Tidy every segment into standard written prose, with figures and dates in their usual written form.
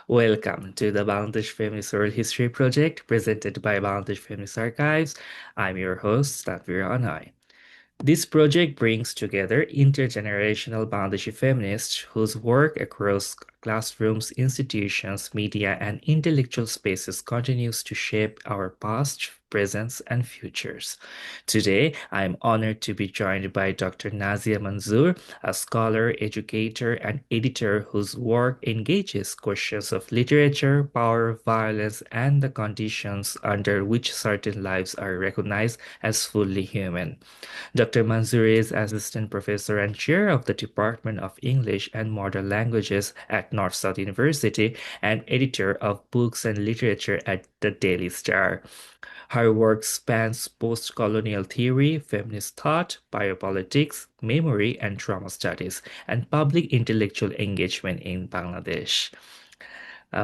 Welcome to the Bangladesh Feminist Oral History Project presented by Bangladesh Feminist Archives. I'm your host, Tanvir Anai. This project brings together intergenerational Bangladeshi feminists whose work across classrooms, institutions, media, and intellectual spaces continues to shape our past, present, and futures. Today, I am honored to be joined by Dr. Nazia Manzoor, a scholar, educator, and editor whose work engages questions of literature, power, violence, and the conditions under which certain lives are recognized as fully human. Dr. Manzoor is assistant professor and chair of the Department of English and Modern Languages at North-South University and editor of books and literature at the Daily Star. Her work spans postcolonial theory, feminist thought, biopolitics, memory and trauma studies, and public intellectual engagement in Bangladesh.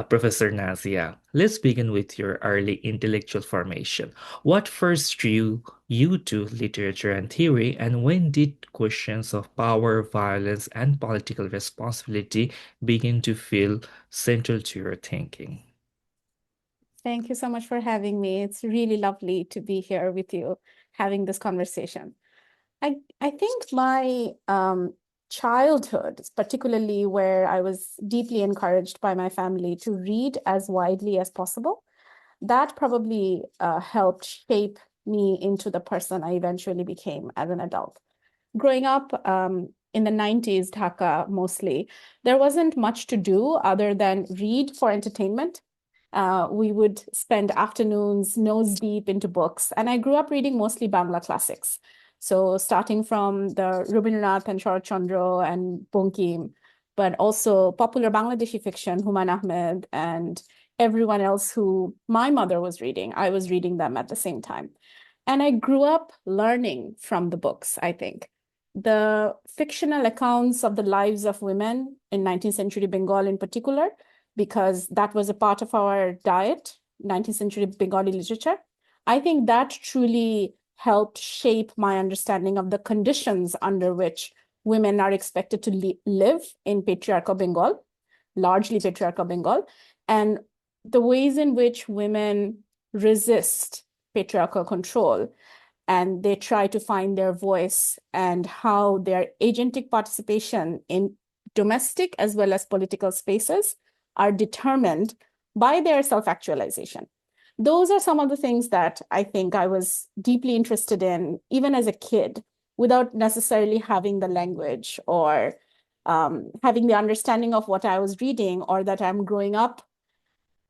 Professor Nazia, let's begin with your early intellectual formation. What first drew you to literature and theory, and when did questions of power, violence, and political responsibility begin to feel central to your thinking? Thank you so much for having me. It's really lovely to be here with you having this conversation. I think my childhood, particularly where I was deeply encouraged by my family to read as widely as possible, that probably helped shape me into the person I eventually became as an adult. Growing up in the 90s, Dhaka mostly, there wasn't much to do other than read for entertainment. We would spend afternoons nose deep into books. And I grew up reading mostly Bangla classics. So starting from the Rabindranath and Sharat Chandra and Bankim, but also popular Bangladeshi fiction, Humayun Ahmed and everyone else who my mother was reading. I was reading them at the same time. And I grew up learning from the books, I think. The fictional accounts of the lives of women in 19th century Bengal in particular, because that was a part of our diet, 19th century Bengali literature. I think that truly helped shape my understanding of the conditions under which women are expected to live in patriarchal Bengal, largely patriarchal Bengal, and the ways in which women resist patriarchal control and they try to find their voice and how their agentic participation in domestic as well as political spaces are determined by their self-actualization. Those are some of the things that I think I was deeply interested in, even as a kid, without necessarily having the language or having the understanding of what I was reading or that I'm growing up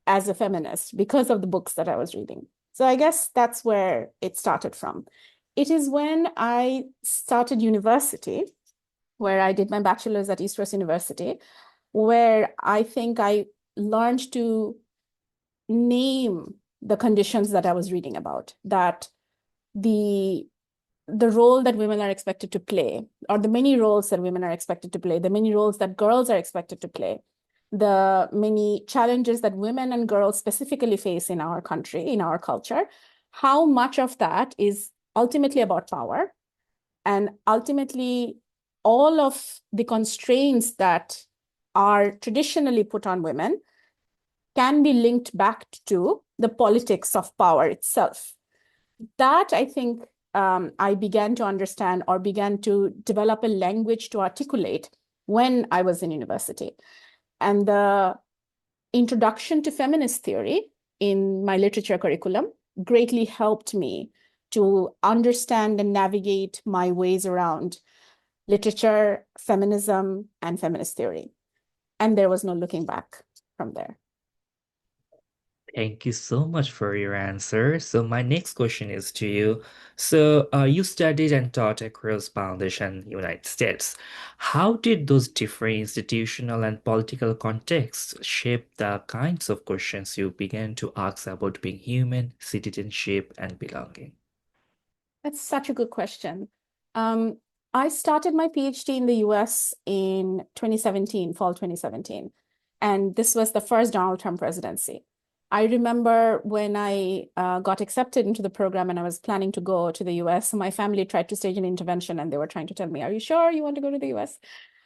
as a feminist because of the books that I was reading. So I guess that's where it started from. It is when I started university, where I did my bachelor's at East West University, where I think I learned to name the conditions that I was reading about, that the role that women are expected to play, or the many roles that women are expected to play, the many roles that girls are expected to play, the many challenges that women and girls specifically face in our country, in our culture, how much of that is ultimately about power, and ultimately all of the constraints that are traditionally put on women can be linked back to the politics of power itself. That, I think, I began to understand or began to develop a language to articulate when I was in university. And the introduction to feminist theory in my literature curriculum greatly helped me to understand and navigate my ways around literature, feminism, and feminist theory. And there was no looking back from there. Thank you so much for your answer. So my next question is to you. So you studied and taught across Bangladesh and United States. How did those different institutional and political contexts shape the kinds of questions you began to ask about being human, citizenship, and belonging? That's such a good question. I started my PhD in the US in 2017, fall 2017. And this was the first Donald Trump presidency. I remember when I got accepted into the program and I was planning to go to the US, my family tried to stage an intervention and they were trying to tell me, are you sure you want to go to the US?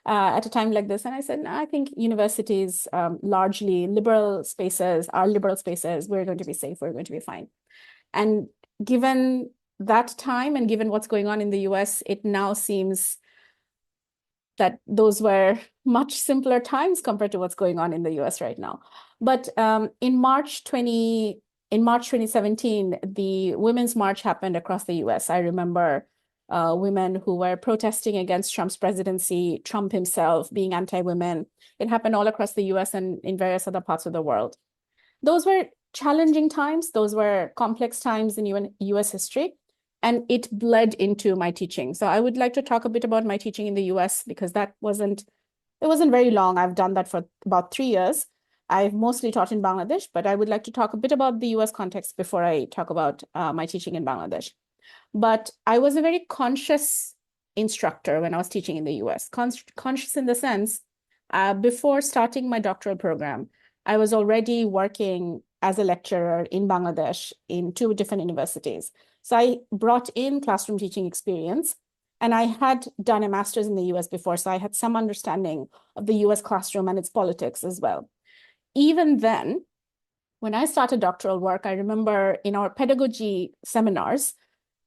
at a time like this. And I said, no, I think universities, largely liberal spaces, are liberal spaces. We're going to be safe. We're going to be fine. And given that time and given what's going on in the US, it now seems that those were much simpler times compared to what's going on in the US right now. But in March 2017, the Women's March happened across the US. I remember women who were protesting against Trump's presidency, Trump himself being anti-women. It happened all across the US and in various other parts of the world. Those were challenging times. Those were complex times in US history. And it bled into my teaching. So I would like to talk a bit about my teaching in the US because it wasn't very long. I've done that for about 3 years. I've mostly taught in Bangladesh, but I would like to talk a bit about the US context before I talk about my teaching in Bangladesh. But I was a very conscious instructor when I was teaching in the US. Conscious in the sense, before starting my doctoral program, I was already working as a lecturer in Bangladesh in 2 different universities. So I brought in classroom teaching experience, and I had done a master's in the US before, so I had some understanding of the US classroom and its politics as well. Even then, when I started doctoral work, I remember in our pedagogy seminars,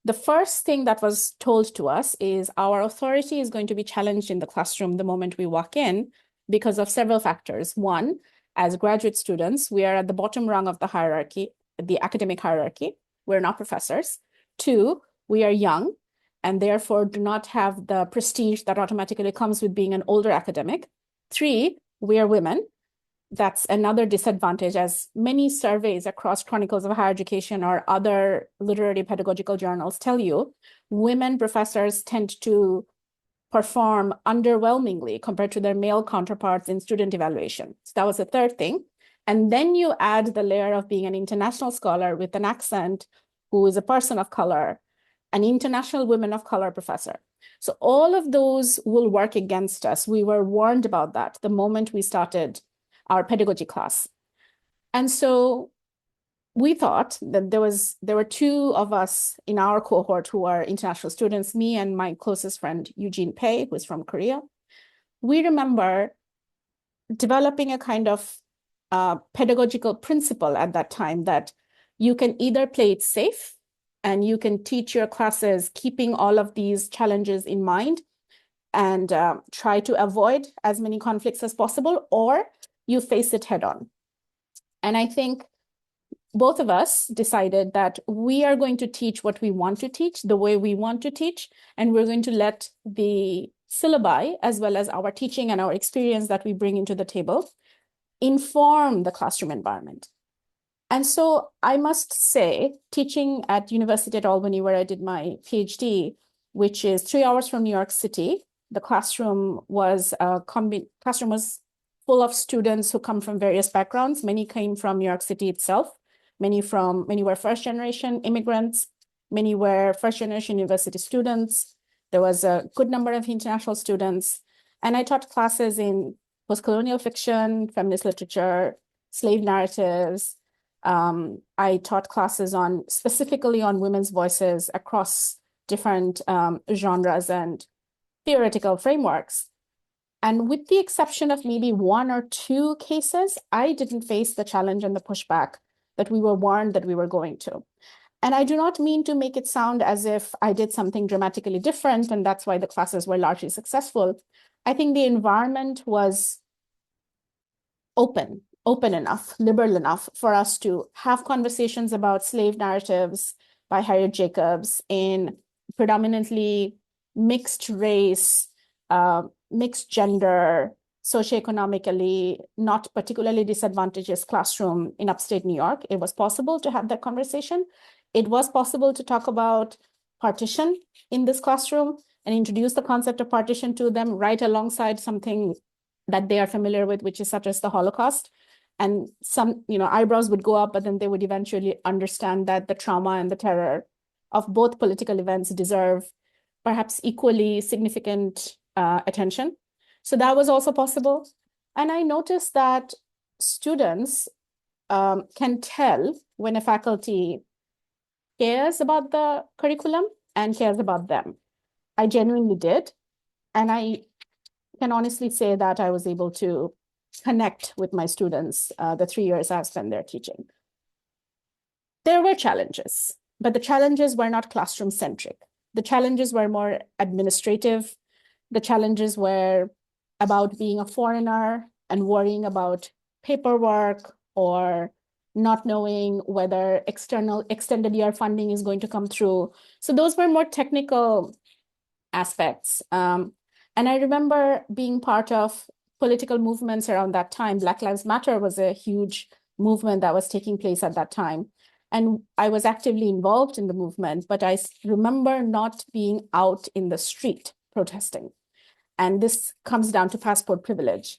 the first thing that was told to us is our authority is going to be challenged in the classroom the moment we walk in because of several factors. One, as graduate students, we are at the bottom rung of the hierarchy, the academic hierarchy. We're not professors. 2, we are young and therefore do not have the prestige that automatically comes with being an older academic. 3, we are women. That's another disadvantage, as many surveys across Chronicles of Higher Education or other literary pedagogical journals tell you, women professors tend to perform underwhelmingly compared to their male counterparts in student evaluation. So that was the third thing. And then you add the layer of being an international scholar with an accent who is a person of color, an international women of color professor. So all of those will work against us. We were warned about that the moment we started our pedagogy class. And so we thought that there were 2 of us in our cohort who are international students, me and my closest friend, Eugene Pei, who's from Korea. We remember developing a kind of pedagogical principle at that time that you can either play it safe and you can teach your classes keeping all of these challenges in mind and try to avoid as many conflicts as possible, or you face it head on. And I think both of us decided that we are going to teach what we want to teach, the way we want to teach, and we're going to let the syllabi, as well as our teaching and our experience that we bring into the table, inform the classroom environment. And so I must say, teaching at University at Albany, where I did my PhD, which is 3 hours from New York City, the classroom was full of students who come from various backgrounds. Many came from New York City itself. Many were first generation immigrants. Many were first generation university students. There was a good number of international students. And I taught classes in postcolonial fiction, feminist literature, slave narratives. I taught classes specifically on women's voices across different genres and theoretical frameworks. And with the exception of maybe 1 or 2 cases, I didn't face the challenge and the pushback that we were warned that we were going to. And I do not mean to make it sound as if I did something dramatically different and that's why the classes were largely successful. I think the environment was open enough, liberal enough for us to have conversations about slave narratives by Harriet Jacobs in predominantly mixed race, mixed gender, socioeconomically not particularly disadvantaged classroom in upstate New York. It was possible to have that conversation. It was possible to talk about partition in this classroom and introduce the concept of partition to them right alongside something that they are familiar with, which is such as the Holocaust. And some, eyebrows would go up, but then they would eventually understand that the trauma and the terror of both political events deserve perhaps equally significant attention. So that was also possible. And I noticed that students can tell when a faculty cares about the curriculum and cares about them. I genuinely did. And I can honestly say that I was able to connect with my students the 3 years I spent there teaching. There were challenges, but the challenges were not classroom-centric. The challenges were more administrative. The challenges were about being a foreigner and worrying about paperwork or not knowing whether external extended year funding is going to come through. So those were more technical aspects. And I remember being part of political movements around that time. Black Lives Matter was a huge movement that was taking place at that time. And I was actively involved in the movement, but I remember not being out in the street protesting. And this comes down to passport privilege.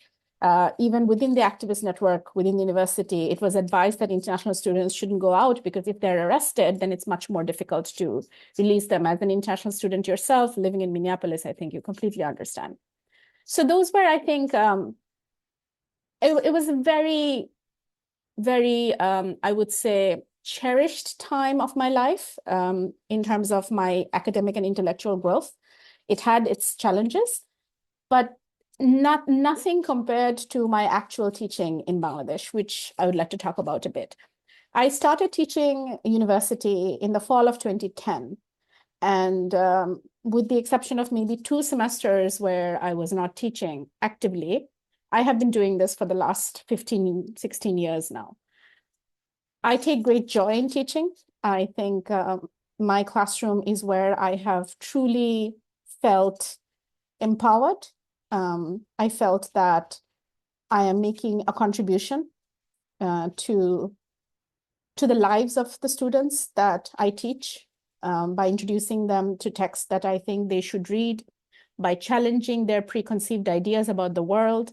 Even within the activist network, within the university, it was advised that international students shouldn't go out because if they're arrested, then it's much more difficult to release them. As an international student yourself, living in Minneapolis, I think you completely understand. So those were, I think, it was a very, very, I would say, cherished time of my life in terms of my academic and intellectual growth. It had its challenges, but nothing compared to my actual teaching in Bangladesh, which I would like to talk about a bit. I started teaching university in the fall of 2010. And with the exception of maybe 2 semesters where I was not teaching actively, I have been doing this for the last 15, 16 years now. I take great joy in teaching. I think my classroom is where I have truly felt empowered. I felt that I am making a contribution to the lives of the students that I teach by introducing them to texts that I think they should read, by challenging their preconceived ideas about the world,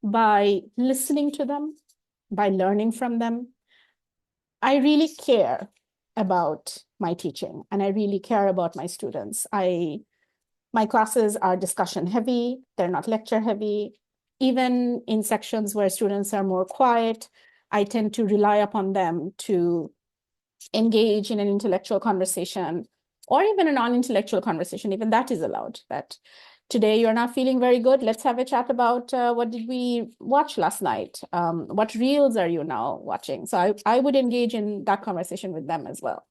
by listening to them, by learning from them. I really care about my teaching and I really care about my students. My classes are discussion heavy, they're not lecture heavy. Even in sections where students are more quiet, I tend to rely upon them to engage in an intellectual conversation or even a non-intellectual conversation. Even that is allowed. That today you're not feeling very good, let's have a chat about what did we watch last night? What reels are you now watching? So I would engage in that conversation with them as well.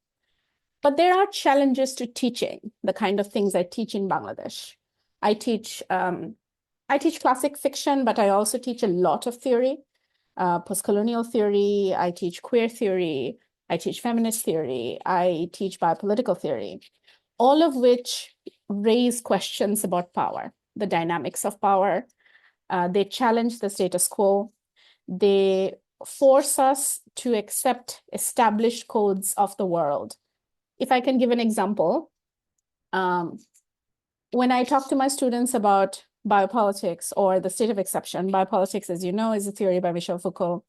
But there are challenges to teaching the kind of things I teach in Bangladesh. I teach classic fiction, but I also teach a lot of theory, postcolonial theory. I teach queer theory. I teach feminist theory. I teach biopolitical theory, all of which raise questions about power, the dynamics of power. They challenge the status quo. They force us to accept established codes of the world. If I can give an example, when I talk to my students about biopolitics or the state of exception, biopolitics, as you know, is a theory by Michel Foucault.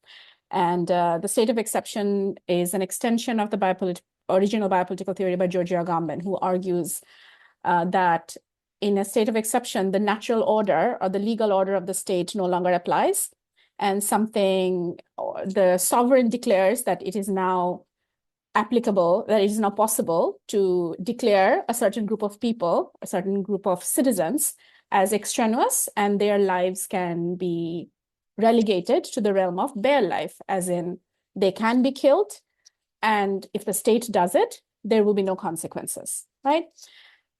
And the state of exception is an extension of the original biopolitical theory by Giorgio Agamben, who argues that in a state of exception, the natural order or the legal order of the state no longer applies. And the sovereign declares that it is now applicable, that it is now possible to declare a certain group of people, a certain group of citizens as extraneous, and their lives can be relegated to the realm of bare life, as in they can be killed, and if the state does it, there will be no consequences, right?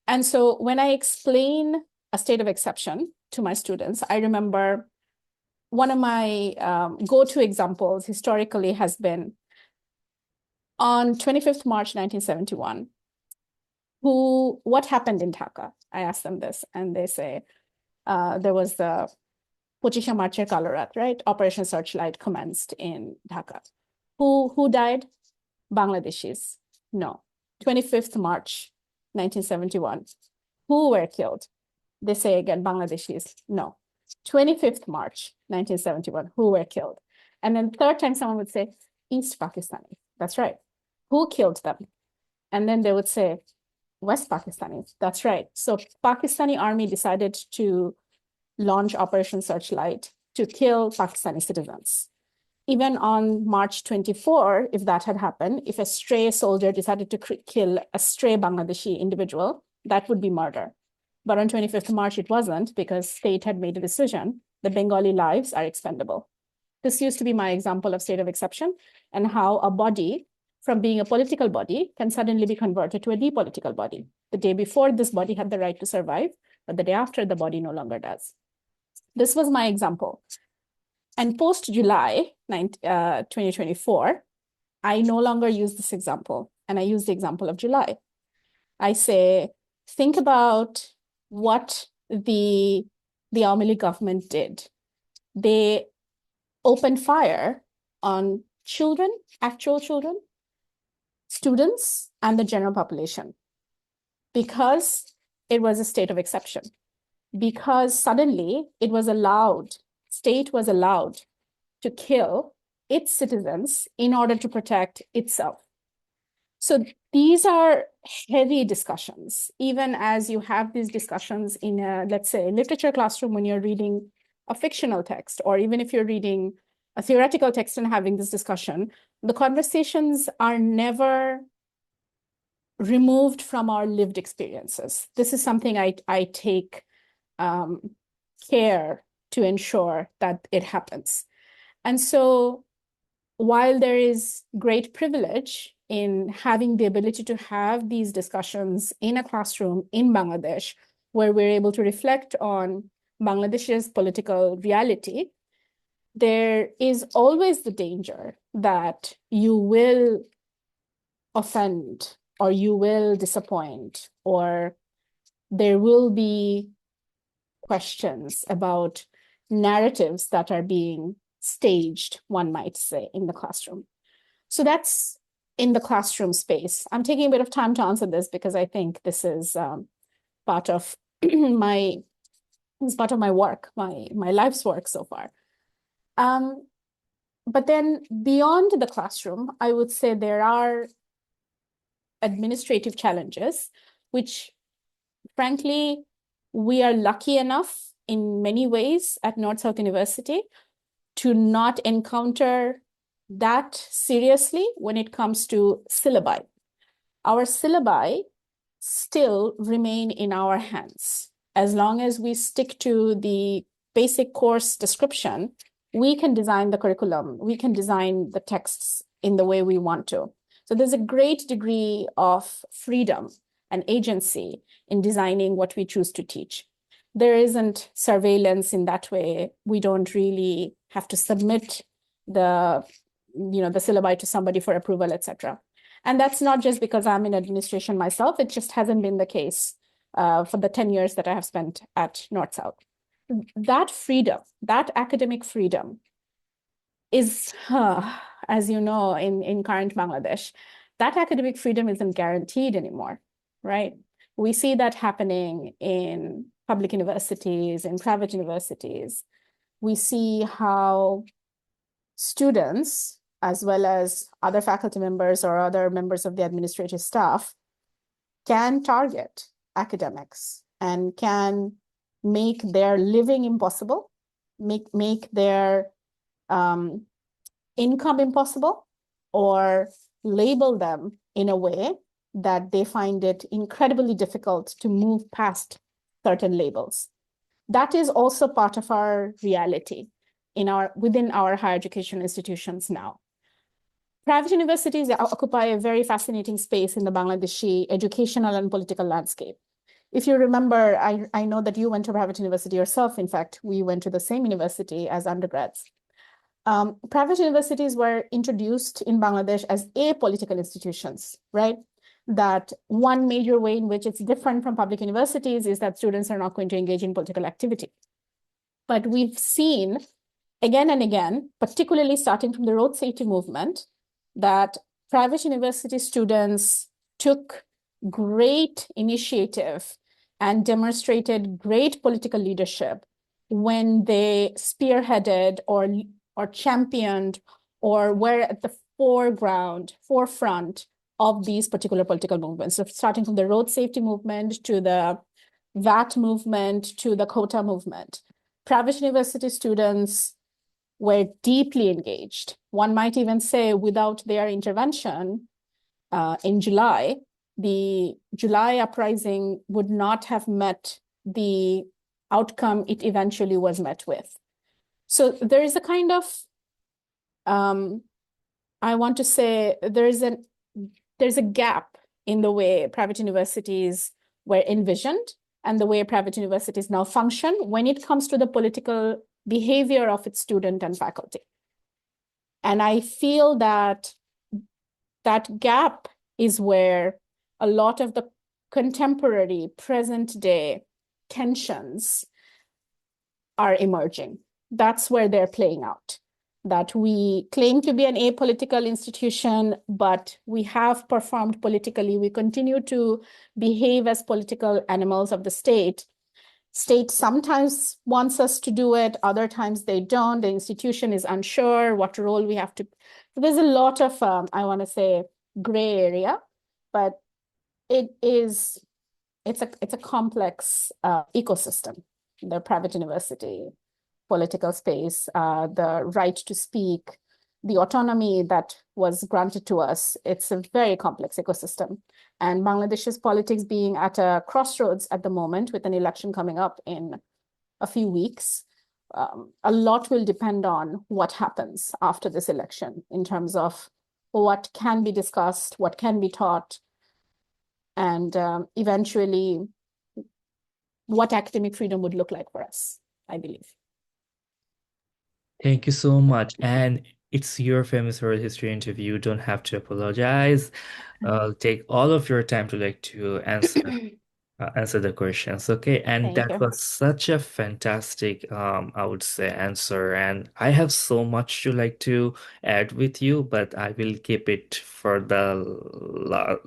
And so when I explain a state of exception to my students, I remember one of my go-to examples historically has been on 25th March 1971, what happened in Dhaka? I asked them this, and they say there was the Pochisha Marcher Kalarat, right? Operation Searchlight commenced in Dhaka. Who died? Bangladeshis. No. 25th March 1971. Who were killed? They say again, Bangladeshis. No. 25th March 1971. Who were killed? And then third time someone would say, East Pakistani. That's right. Who killed them? And then they would say, West Pakistanis. That's right. So Pakistani army decided to launch Operation Searchlight to kill Pakistani citizens. Even on March 24, if that had happened, if a stray soldier decided to kill a stray Bangladeshi individual, that would be murder. But on 25th March, it wasn't, because state had made a decision that Bengali lives are expendable. This used to be my example of state of exception, and how a body from being a political body can suddenly be converted to a depolitical body. The day before, this body had the right to survive, but the day after, the body no longer does. This was my example. And post-July 2024, I no longer use this example, and I use the example of July. I say, think about what the Awami League government did. They opened fire on children, actual children, students, and the general population, because it was a state of exception, because suddenly it was allowed, state was allowed to kill its citizens in order to protect itself. So these are heavy discussions, even as you have these discussions in a, let's say, literature classroom when you're reading a fictional text, or even if you're reading a theoretical text and having this discussion, the conversations are never removed from our lived experiences. This is something I take care to ensure that it happens. And so while there is great privilege in having the ability to have these discussions in a classroom in Bangladesh, where we're able to reflect on Bangladesh's political reality, there is always the danger that you will offend, or you will disappoint, or there will be questions about narratives that are being staged, one might say, in the classroom. So that's in the classroom space. I'm taking a bit of time to answer this because I think this is part of my work, my life's work so far. But then beyond the classroom, I would say there are administrative challenges, which frankly, we are lucky enough in many ways at North-South University to not encounter that seriously when it comes to syllabi. Our syllabi still remain in our hands. As long as we stick to the basic course description, we can design the curriculum, we can design the texts in the way we want to. So there's a great degree of freedom and agency in designing what we choose to teach. There isn't surveillance in that way. We don't really have to submit the syllabi to somebody for approval, etc. And that's not just because I'm in administration myself. It just hasn't been the case for the 10 years that I have spent at North-South. That freedom, that academic freedom is, as you know, in current Bangladesh, that academic freedom isn't guaranteed anymore, right? We see that happening in public universities, in private universities. We see how students, as well as other faculty members or other members of the administrative staff, can target academics and can make their living impossible, make their income impossible, or label them in a way that they find it incredibly difficult to move past certain labels. That is also part of our reality within our higher education institutions now. Private universities occupy a very fascinating space in the Bangladeshi educational and political landscape. If you remember, I know that you went to private university yourself. In fact, we went to the same university as undergrads. Private universities were introduced in Bangladesh as apolitical institutions, right? That one major way in which it's different from public universities is that students are not going to engage in political activity. But we've seen again and again, particularly starting from the road safety movement, that private university students took great initiative and demonstrated great political leadership when they spearheaded or championed or were at the forefront of these particular political movements. So starting from the road safety movement to the VAT movement to the quota movement. Private university students were deeply engaged. One might even say without their intervention in July, the July uprising would not have met the outcome it eventually was met with. So there is a kind of, I want to say, there's a gap in the way private universities were envisioned and the way private universities now function when it comes to the political behavior of its student and faculty. And I feel that that gap is where a lot of the contemporary present day tensions are emerging. That's where they're playing out. That we claim to be an apolitical institution, but we have performed politically. We continue to behave as political animals of the state. State sometimes wants us to do it, other times they don't. The institution is unsure what role we have to. So there's a lot of, I want to say, gray area, but it's a complex ecosystem, the private university, political space, the right to speak, the autonomy that was granted to us. It's a very complex ecosystem. And Bangladesh's politics being at a crossroads at the moment with an election coming up in a few weeks, a lot will depend on what happens after this election in terms of what can be discussed, what can be taught, and eventually what academic freedom would look like for us, I believe. Thank you so much. And it's your famous world history interview. You don't have to apologize. Take all of your time to answer the questions. Okay. And Thank that you. was such a fantastic, I would say, answer. And I have so much to add with you, but I will keep it for the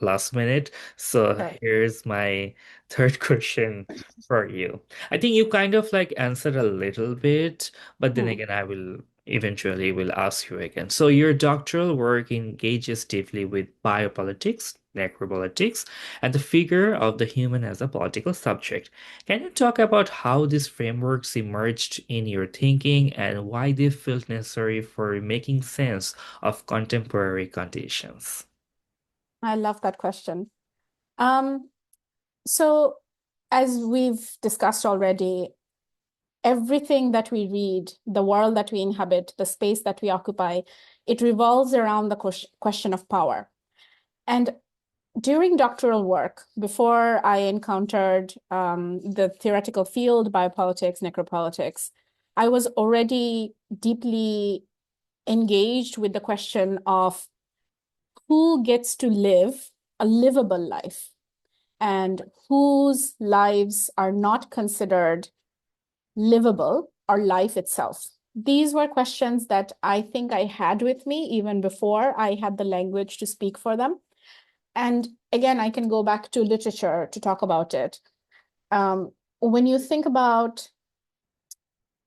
last minute. So Sure. here's my third question for you. I think you kind of answered a little bit, but then Hmm. again, I will eventually will ask you again. So your doctoral work engages deeply with biopolitics, necropolitics, and the figure of the human as a political subject. Can you talk about how these frameworks emerged in your thinking and why they felt necessary for making sense of contemporary conditions? I love that question. Um, so as we've discussed already, everything that we read, the world that we inhabit, the space that we occupy, it revolves around the question of power. And during doctoral work, before I encountered the theoretical field, biopolitics, necropolitics, I was already deeply engaged with the question of who gets to live a livable life and whose lives are not considered livable or life itself. These were questions that I think I had with me even before I had the language to speak for them. And again, I can go back to literature to talk about it. When you think about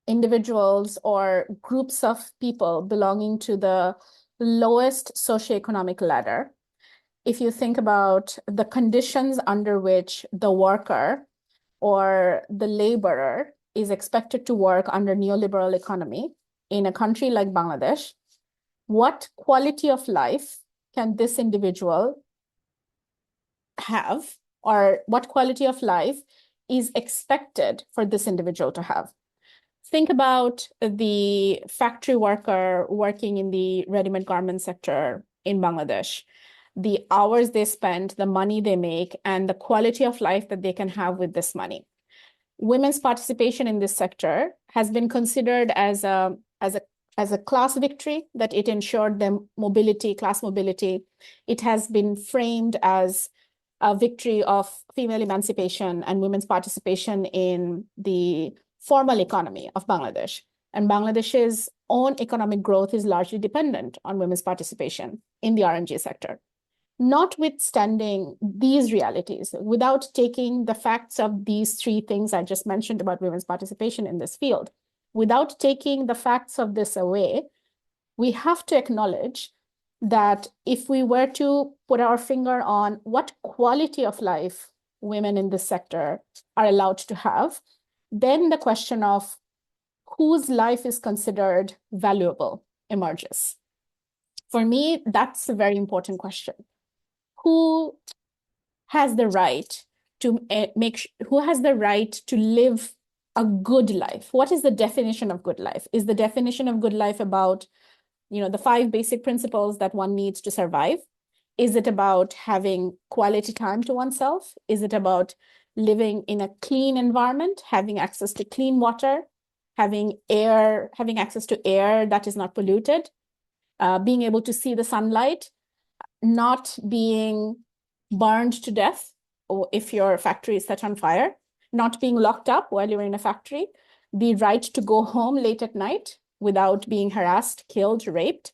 individuals or groups of people belonging to the lowest socioeconomic ladder, if you think about the conditions under which the worker or the laborer is expected to work under neoliberal economy in a country like Bangladesh, what quality of life can this individual have, or what quality of life is expected for this individual to have? Think about the factory worker working in the ready-made garment sector in Bangladesh, the hours they spend, the money they make, and the quality of life that they can have with this money. Women's participation in this sector has been considered as a class victory, that it ensured them mobility, class mobility. It has been framed as a victory of female emancipation and women's participation in the formal economy of Bangladesh. And Bangladesh's own economic growth is largely dependent on women's participation in the R&G sector. Notwithstanding these realities, without taking the facts of these three things I just mentioned about women's participation in this field, without taking the facts of this away, we have to acknowledge that if we were to put our finger on what quality of life women in this sector are allowed to have, then the question of whose life is considered valuable emerges. For me, that's a very important question. Who has the right to who has the right to live a good life? What is the definition of good life? Is the definition of good life about, the 5 basic principles that one needs to survive? Is it about having quality time to oneself? Is it about living in a clean environment, having access to clean water, having access to air that is not polluted, being able to see the sunlight, not being burned to death, or if your factory is set on fire, not being locked up while you're in a factory, the right to go home late at night without being harassed, killed, raped,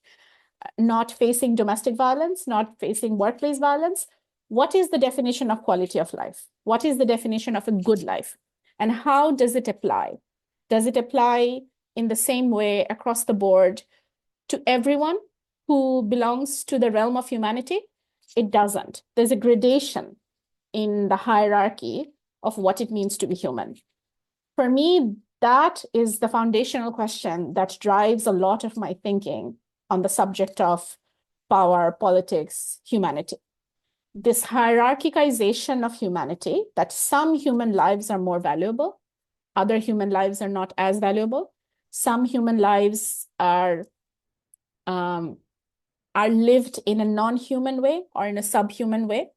not facing domestic violence, not facing workplace violence? What is the definition of quality of life? What is the definition of a good life? And how does it apply? Does it apply in the same way across the board to everyone who belongs to the realm of humanity? It doesn't. There's a gradation in the hierarchy of what it means to be human. For me, that is the foundational question that drives a lot of my thinking on the subject of power, politics, humanity. This hierarchicization of humanity, that some human lives are more valuable, other human lives are not as valuable. Some human lives are lived in a non-human way or in a subhuman way.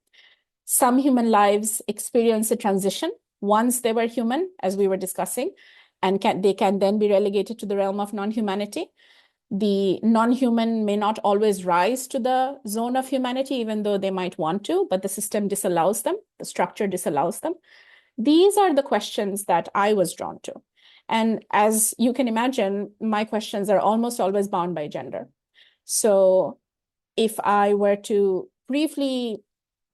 Some human lives experience a transition once they were human, as we were discussing, and they can then be relegated to the realm of non-humanity. The non-human may not always rise to the zone of humanity, even though they might want to, but the system disallows them, the structure disallows them. These are the questions that I was drawn to. And as you can imagine, my questions are almost always bound by gender. So if I were to briefly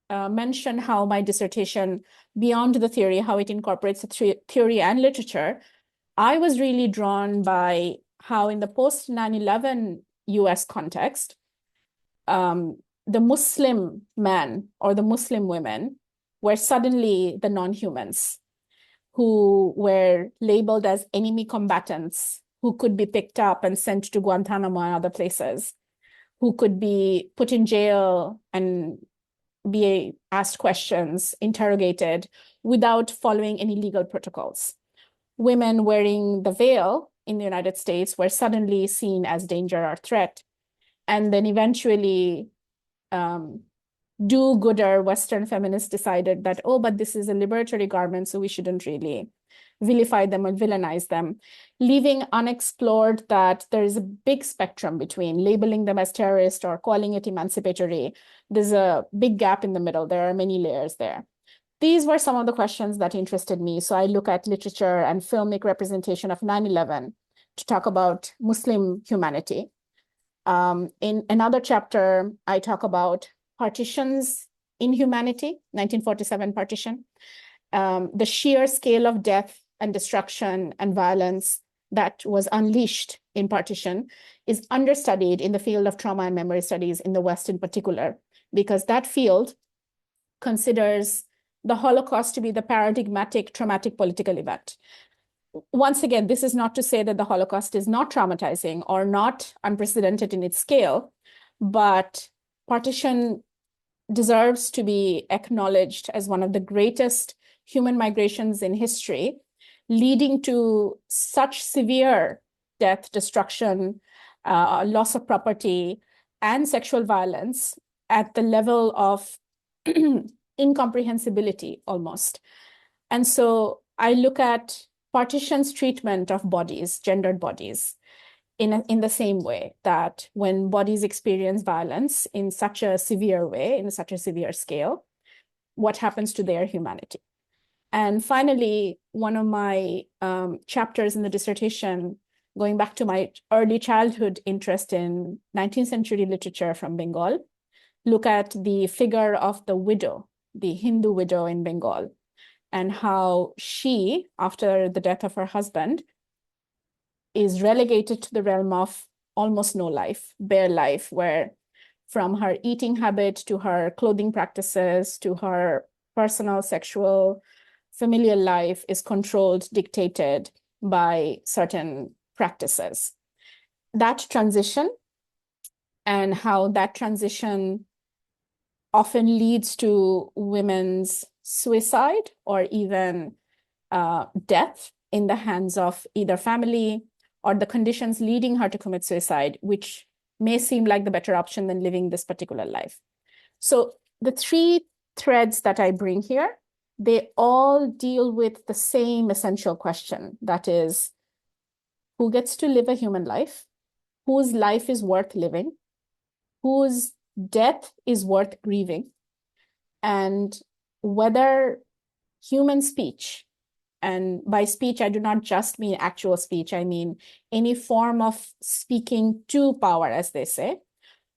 mention how my dissertation, beyond the theory, how it incorporates theory and literature, I was really drawn by how in the post 9/11 US context, the Muslim men or the Muslim women were suddenly the non-humans who were labeled as enemy combatants, who could be picked up and sent to Guantanamo and other places, who could be put in jail and be asked questions, interrogated without following any legal protocols. Women wearing the veil in the United States were suddenly seen as danger or threat. And then eventually, do-gooder Western feminists decided that, oh, but this is a liberatory garment, so we shouldn't really vilify them or villainize them, leaving unexplored that there is a big spectrum between labeling them as terrorist or calling it emancipatory. There's a big gap in the middle. There are many layers there. These were some of the questions that interested me. So I look at literature and filmic representation of 9/11 to talk about Muslim humanity. In another chapter, I talk about partitions in humanity, 1947 partition, the sheer scale of death and destruction and violence that was unleashed in partition is understudied in the field of trauma and memory studies in the West in particular, because that field considers the Holocaust to be the paradigmatic traumatic political event. Once again, this is not to say that the Holocaust is not traumatizing or not unprecedented in its scale, but partition deserves to be acknowledged as one of the greatest human migrations in history, leading to such severe death, destruction, loss of property, and sexual violence at the level of incomprehensibility almost. And so I look at partition's treatment of bodies, gendered bodies, in the same way that when bodies experience violence in such a severe way, in such a severe scale, what happens to their humanity? And finally, one of my chapters in the dissertation, going back to my early childhood interest in 19th century literature from Bengal, look at the figure of the widow, the Hindu widow in Bengal, and how she, after the death of her husband, is relegated to the realm of almost no life, bare life, where from her eating habit to her clothing practices to her personal, sexual, familial life is controlled, dictated by certain practices. That transition and how that transition often leads to women's suicide or even death in the hands of either family or the conditions leading her to commit suicide, which may seem like the better option than living this particular life. So the three threads that I bring here, they all deal with the same essential question, that is, who gets to live a human life, whose life is worth living, whose death is worth grieving, and whether human speech, and by speech, I do not just mean actual speech, I mean any form of speaking to power, as they say,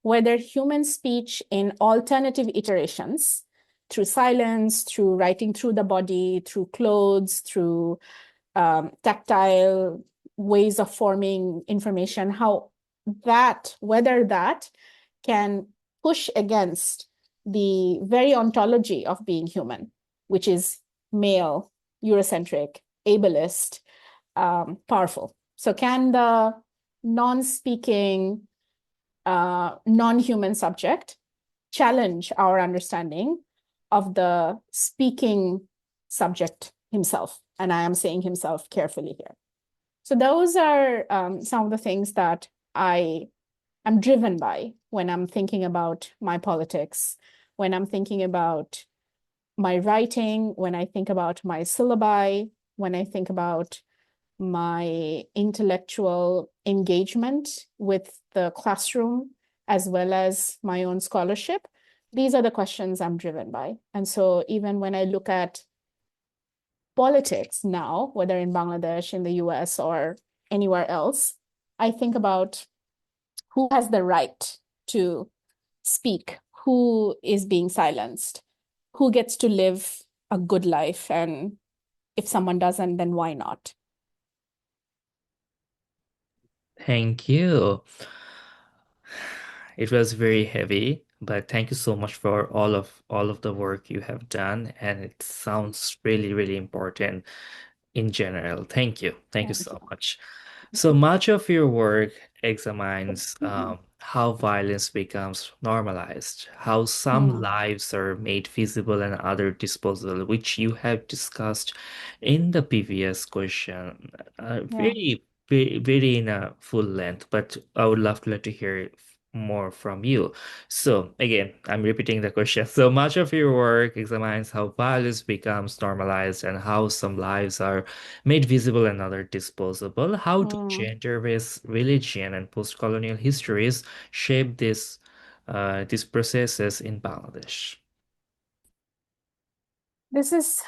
whether human speech in alternative iterations, through silence, through writing through the body, through clothes, through tactile ways of forming information, whether that can push against the very ontology of being human, which is male, Eurocentric, ableist, powerful. So can the non-speaking, non-human subject challenge our understanding of the speaking subject himself? And I am saying himself carefully here. So those are some of the things that I am driven by when I'm thinking about my politics, when I'm thinking about my writing, when I think about my syllabi, when I think about my intellectual engagement with the classroom, as well as my own scholarship. These are the questions I'm driven by. And so even when I look at politics now, whether in Bangladesh, in the US, or anywhere else, I think about who has the right to speak, who is being silenced, who gets to live a good life, and if someone doesn't, then why not? Thank you. It was very heavy, but thank you so much for all of the work you have done, and it sounds really, really important in general. Thank you. Thank you Thank so you. much. So much of your work examines how violence becomes normalized, how some Hmm. lives are made visible and other disposable, which you have discussed in the previous question, Yeah. very in a full length, but I would love to hear more from you. So again, I'm repeating the question. So much of your work examines how violence becomes normalized and how some lives are made visible and other disposable. How do Hmm. gender, race, religion, and post-colonial histories shape these processes in Bangladesh? This is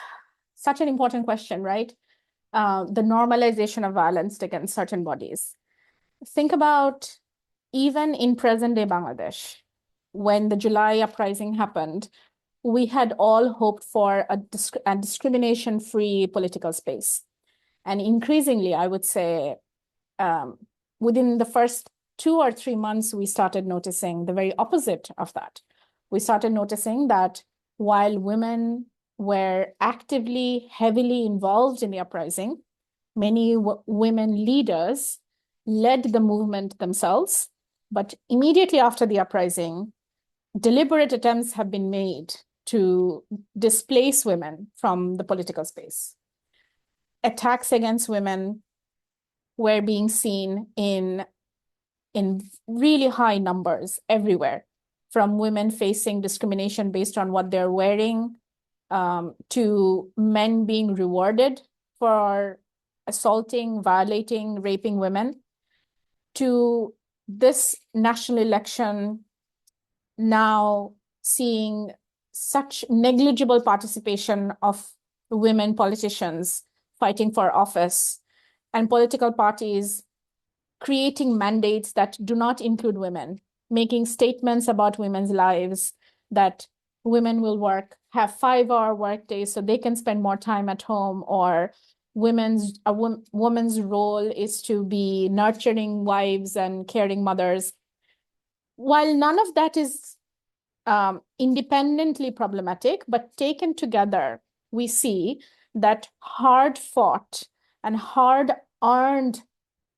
such an important question, right? The normalization of violence against certain bodies. Think about even in present day Bangladesh, when the July uprising happened, we had all hoped for a discrimination-free political space. And increasingly, I would say, um, within the first 2 or 3 months, we started noticing the very opposite of that. We started noticing that while women were actively, heavily involved in the uprising, many women leaders led the movement themselves. But immediately after the uprising, deliberate attempts have been made to displace women from the political space. Attacks against women were being seen in really high numbers everywhere, from women facing discrimination based on what they're wearing, to men being rewarded for assaulting, violating, raping women, to this national election now seeing such negligible participation of women politicians fighting for office, and political parties creating mandates that do not include women, making statements about women's lives that women will have 5-hour work days so they can spend more time at home, or woman's role is to be nurturing wives and caring mothers. While none of that is independently problematic, but taken together, we see that hard fought and hard earned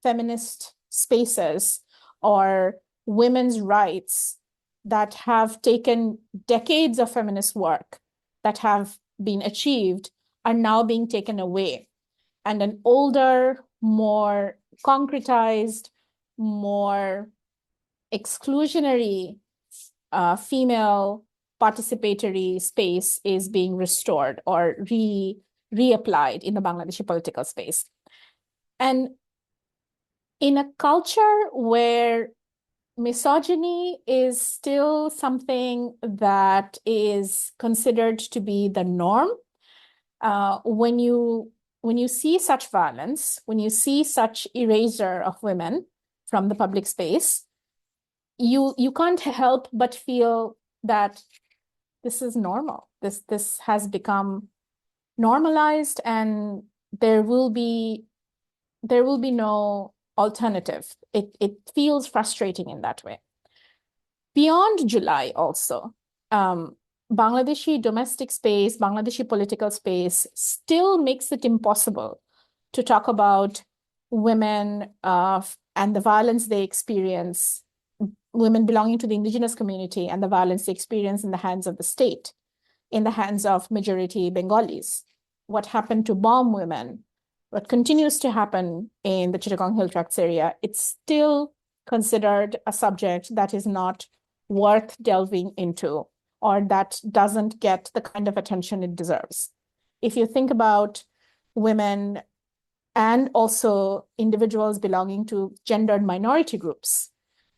feminist spaces or women's rights that have taken decades of feminist work, that have been achieved are now being taken away. And an older, more concretized, more exclusionary female participatory space is being restored or reapplied in the Bangladeshi political space. And in a culture where misogyny is still something that is considered to be the norm, when you see such violence, when you see such erasure of women from the public space, you can't help but feel that this is normal. This has become normalized, and there will be no alternative. It feels frustrating in that way. Beyond July also, Bangladeshi domestic space, Bangladeshi political space still makes it impossible to talk about women and the violence they experience, women belonging to the indigenous community and the violence they experience in the hands of the state, in the hands of majority Bengalis. What happened to Bam women, what continues to happen in the Chittagong Hill Tracts area, it's still considered a subject that is not worth delving into, or that doesn't get the kind of attention it deserves. If you think about women and also individuals belonging to gendered minority groups,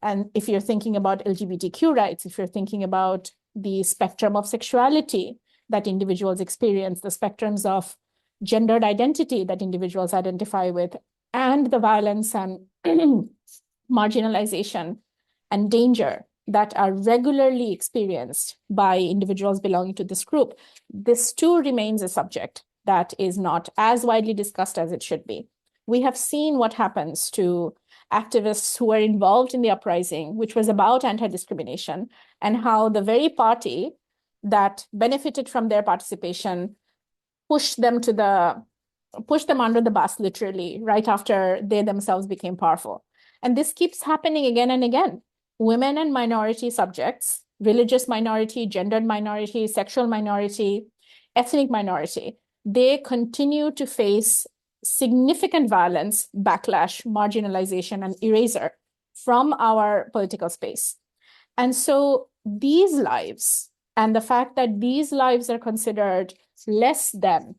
and if you're thinking about LGBTQ rights, if you're thinking about the spectrum of sexuality that individuals experience, the spectrums of gendered identity that individuals identify with, and the violence and marginalization and danger that are regularly experienced by individuals belonging to this group, this too remains a subject that is not as widely discussed as it should be. We have seen what happens to activists who were involved in the uprising, which was about anti-discrimination, and how the very party that benefited from their participation pushed them under the bus, literally, right after they themselves became powerful. And this keeps happening again and again. Women and minority subjects, religious minority, gendered minority, sexual minority, ethnic minority, they continue to face significant violence, backlash, marginalization, and erasure from our political space. And so these lives, and the fact that these lives are considered less than,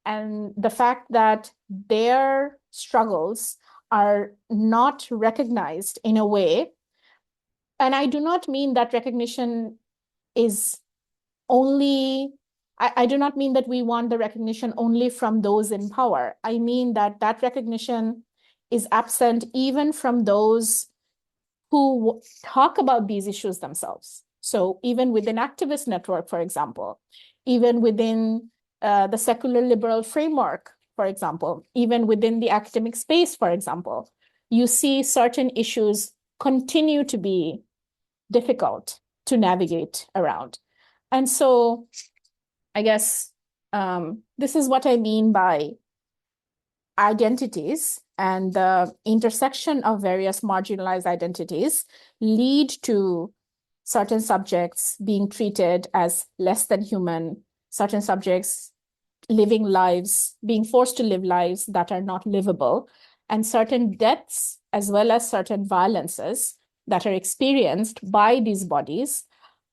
and the fact that their struggles are not recognized in a way, and I do not mean that recognition is only, I do not mean that we want the recognition only from those in power. I mean that that recognition is absent even from those who talk about these issues themselves. So even within activist network, for example, even within the secular liberal framework, for example, even within the academic space, for example, you see certain issues continue to be difficult to navigate around. And so I guess this is what I mean by identities, and the intersection of various marginalized identities lead to certain subjects being treated as less than human, certain subjects living lives, being forced to live lives that are not livable, and certain deaths, as well as certain violences that are experienced by these bodies,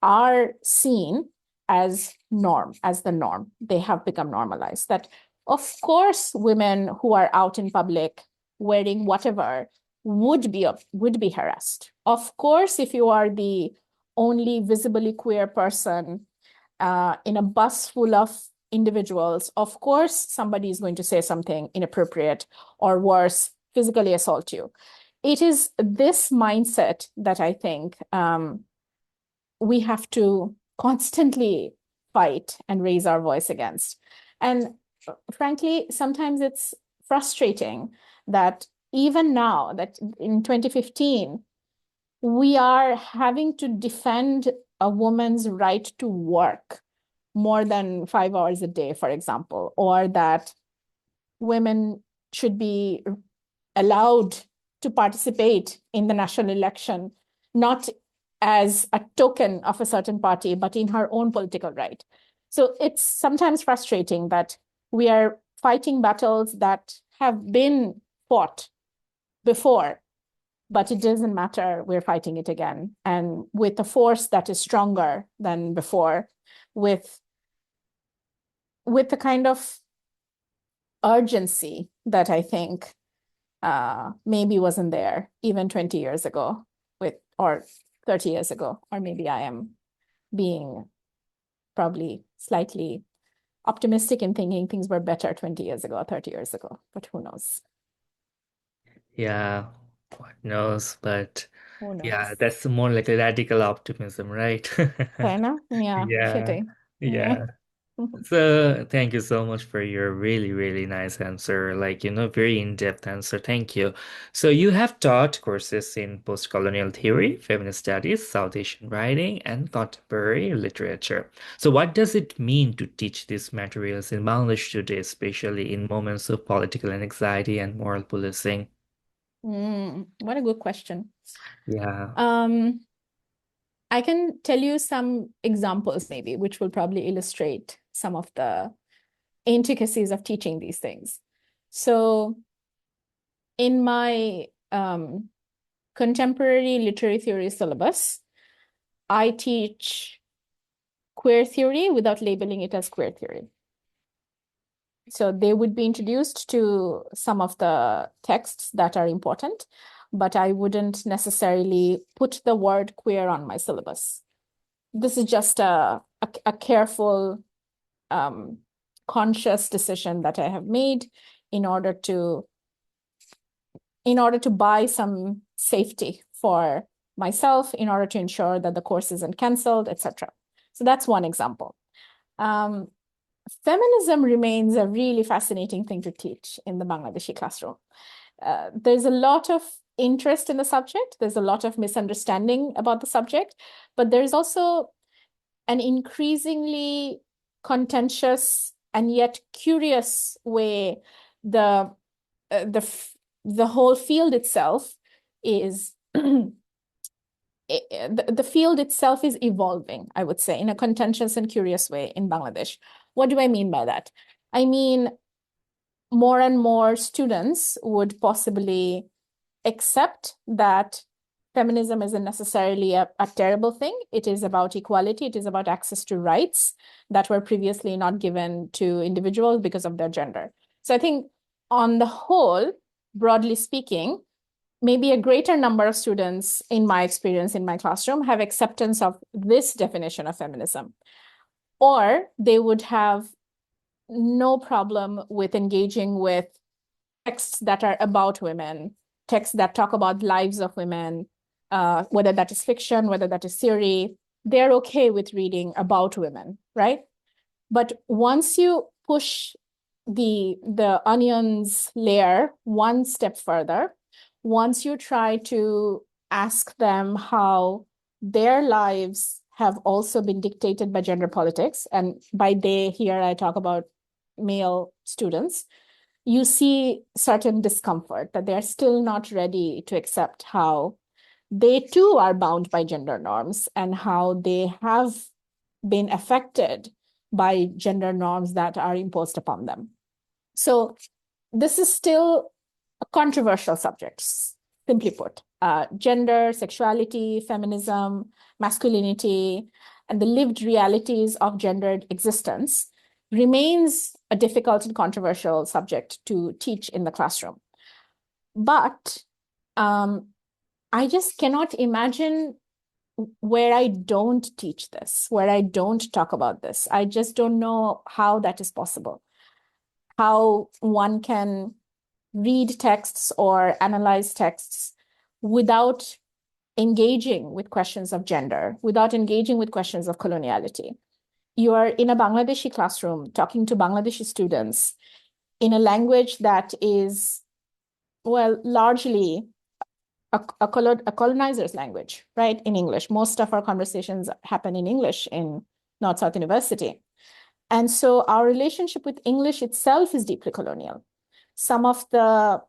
are seen as the norm. They have become normalized. That, of course, women who are out in public wearing whatever would be harassed. Of course, if you are the only visibly queer person in a bus full of individuals, of course, somebody is going to say something inappropriate or worse, physically assault you. It is this mindset that I think we have to constantly fight and raise our voice against. And frankly, sometimes it's frustrating that even now, that in 2015, we are having to defend a woman's right to work more than 5 hours a day, for example, or that women should be allowed to participate in the national election, not as a token of a certain party, but in her own political right. So it's sometimes frustrating that we are fighting battles that have been fought before, but it doesn't matter. We're fighting it again, and with a force that is stronger than before, with the kind of urgency that I think maybe wasn't there even 20 years ago, or 30 years ago, or maybe I am being probably slightly optimistic in thinking things were better 20 years ago or 30 years ago, but who knows? Yeah, what knows? But Who yeah, knows? that's more like a radical optimism, right? Fair enough. Yeah, Yeah, kidding. Yeah. yeah. So thank you so much for your really, really nice answer. Like, very in-depth answer. Thank you. So you have taught courses in post-colonial theory, feminist studies, South Asian writing, and contemporary literature. So what does it mean to teach these materials in Bangladesh today, especially in moments of political anxiety and moral policing? What a good question. Yeah. Um, I can tell you some examples maybe, which will probably illustrate some of the intricacies of teaching these things. So in my contemporary literary theory syllabus, I teach queer theory without labeling it as queer theory. So they would be introduced to some of the texts that are important, but I wouldn't necessarily put the word queer on my syllabus. This is just a careful, conscious decision that I have made in order to buy some safety for myself, in order to ensure that the course isn't canceled, etc. So that's one example. Um, Feminism remains a really fascinating thing to teach in the Bangladeshi classroom. There's a lot of interest in the subject. There's a lot of misunderstanding about the subject, but there's also an increasingly contentious and yet curious way the uh, the the whole field itself is the field itself is evolving, I would say, in a contentious and curious way in Bangladesh. What do I mean by that? I mean, more and more students would possibly accept that feminism isn't necessarily a terrible thing. It is about equality. It is about access to rights that were previously not given to individuals because of their gender. So I think on the whole, broadly speaking, maybe a greater number of students, in my experience in my classroom, have acceptance of this definition of feminism, or they would have no problem with engaging with texts that are about women, texts that talk about lives of women, whether that is fiction, whether that is theory. They're okay with reading about women, right? But once you push the onions layer one step further, once you try to ask them how their lives have also been dictated by gender politics, and by they here I talk about male students, you see certain discomfort that they're still not ready to accept how they too are bound by gender norms and how they have been affected by gender norms that are imposed upon them. So this is still a controversial subject, simply put. Gender, sexuality, feminism, masculinity, and the lived realities of gendered existence remains a difficult and controversial subject to teach in the classroom. But I just cannot imagine where I don't teach this, where I don't talk about this. I just don't know how that is possible. How one can read texts or analyze texts without engaging with questions of gender, without engaging with questions of coloniality. You are in a Bangladeshi classroom talking to Bangladeshi students in a language that is, well, largely a colonizer's language, right? In English. Most of our conversations happen in English in North-South University. And so our relationship with English itself is deeply colonial. Some of the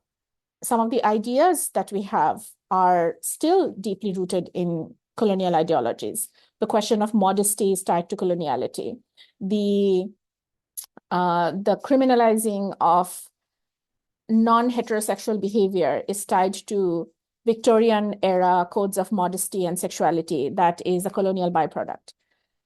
ideas that we have are still deeply rooted in colonial ideologies. the question of modesty is tied to coloniality. The criminalizing of non-heterosexual behavior is tied to Victorian era codes of modesty and sexuality that is a colonial byproduct.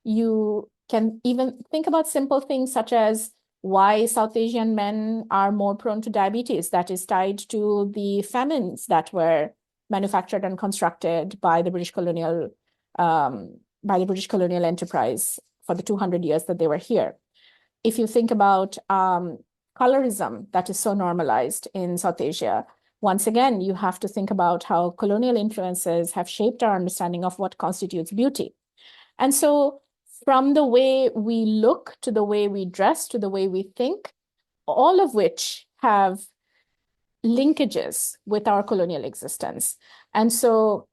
You can even think about simple things such as why South Asian men are more prone to diabetes. That is tied to the famines that were manufactured and constructed by the British colonial enterprise for the 200 years that they were here. If you think about colorism that is so normalized in South Asia, once again, you have to think about how colonial influences have shaped our understanding of what constitutes beauty. And so from the way we look to the way we dress to the way we think, all of which have linkages with our colonial existence. And so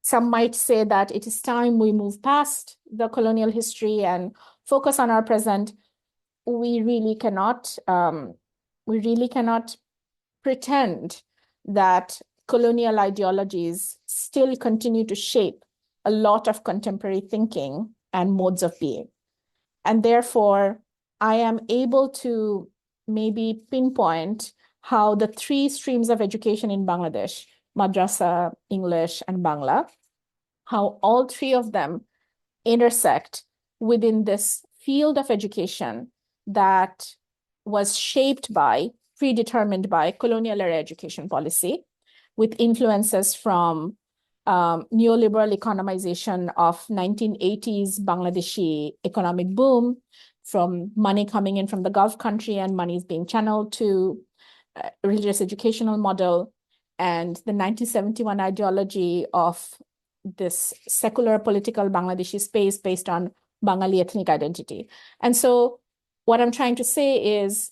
some might say that it is time we move past the colonial history and focus on our present. We really cannot pretend that colonial ideologies still continue to shape a lot of contemporary thinking and modes of being. And therefore, I am able to maybe pinpoint how the three streams of education in Bangladesh, madrasa, English, and Bangla, how all three of them intersect within this field of education that was shaped by, predetermined by colonial era education policy, with influences from neoliberal economization of 1980s Bangladeshi economic boom, from money coming in from the Gulf country and money is being channeled to religious educational model, and the 1971 ideology of this secular political Bangladeshi space based on Bengali ethnic identity. And so what I'm trying to say is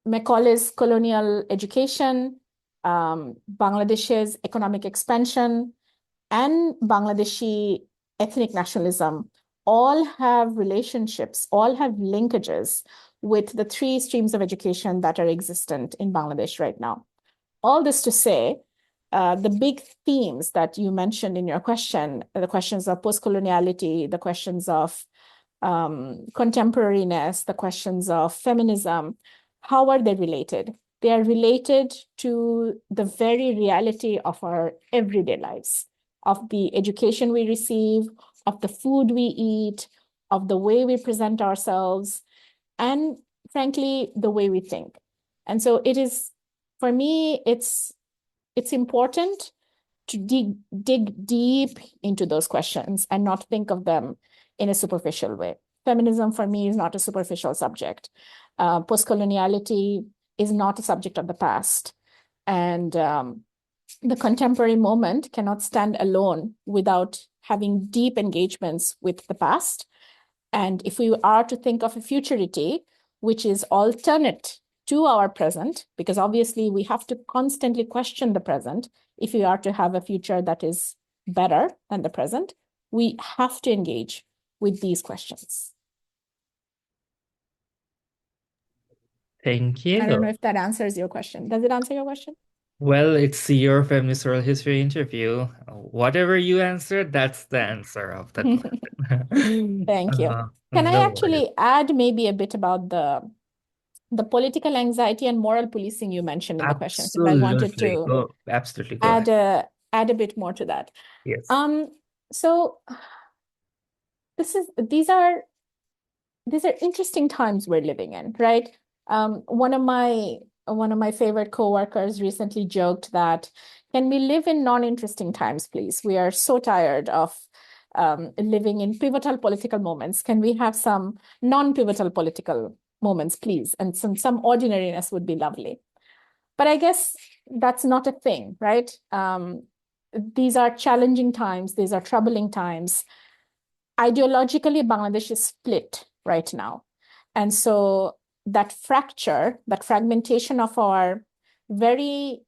Macaulay's colonial education, Bangladesh's economic expansion, and Bangladeshi ethnic nationalism all have relationships, all have linkages with the three streams of education that are existent in Bangladesh right now. All this to say, the big themes that you mentioned in your question, the questions of postcoloniality, the questions of contemporariness, the questions of feminism, how are they related? They are related to the very reality of our everyday lives, of the education we receive, of the food we eat, of the way we present ourselves, and frankly, the way we think. And so it is, for me, it's important to dig deep into those questions and not think of them in a superficial way. Feminism for me is not a superficial subject. Postcoloniality is not a subject of the past. And the contemporary moment cannot stand alone without having deep engagements with the past. And if we are to think of a futurity, which is alternate to our present, because obviously we have to constantly question the present if we are to have a future that is better than the present, we have to engage with these questions. Thank I don't know you. if that answers your question. Does it answer your question? Well, it's your feminist oral history interview. Whatever you answered, that's the answer of that question. Thank you. Can I No worries. actually add maybe a bit about the political anxiety and moral policing you mentioned in the question? Because I wanted Absolutely. to Go, absolutely go ahead. add a bit more to that. Yes. So these are interesting times we're living in, right? One of my favorite coworkers recently joked that, can we live in non-interesting times, please? We are so tired of living in pivotal political moments. Can we have some non-pivotal political moments, please? And some ordinariness would be lovely. But I guess that's not a thing, right? These are challenging times. These are troubling times. Ideologically, Bangladesh is split right now. And so that fracture, that fragmentation of our very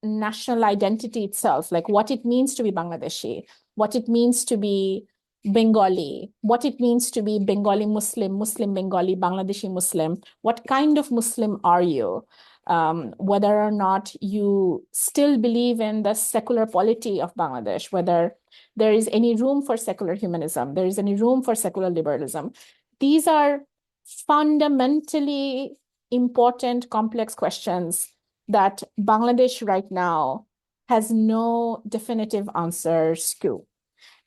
national identity itself, like what it means to be Bangladeshi, what it means to be Bengali, what it means to be Bengali Muslim, Muslim Bengali, Bangladeshi Muslim, what kind of Muslim are you? Whether or not you still believe in the secular polity of Bangladesh, whether there is any room for secular humanism, there is any room for secular liberalism. These are fundamentally important, complex questions that Bangladesh right now has no definitive answers to.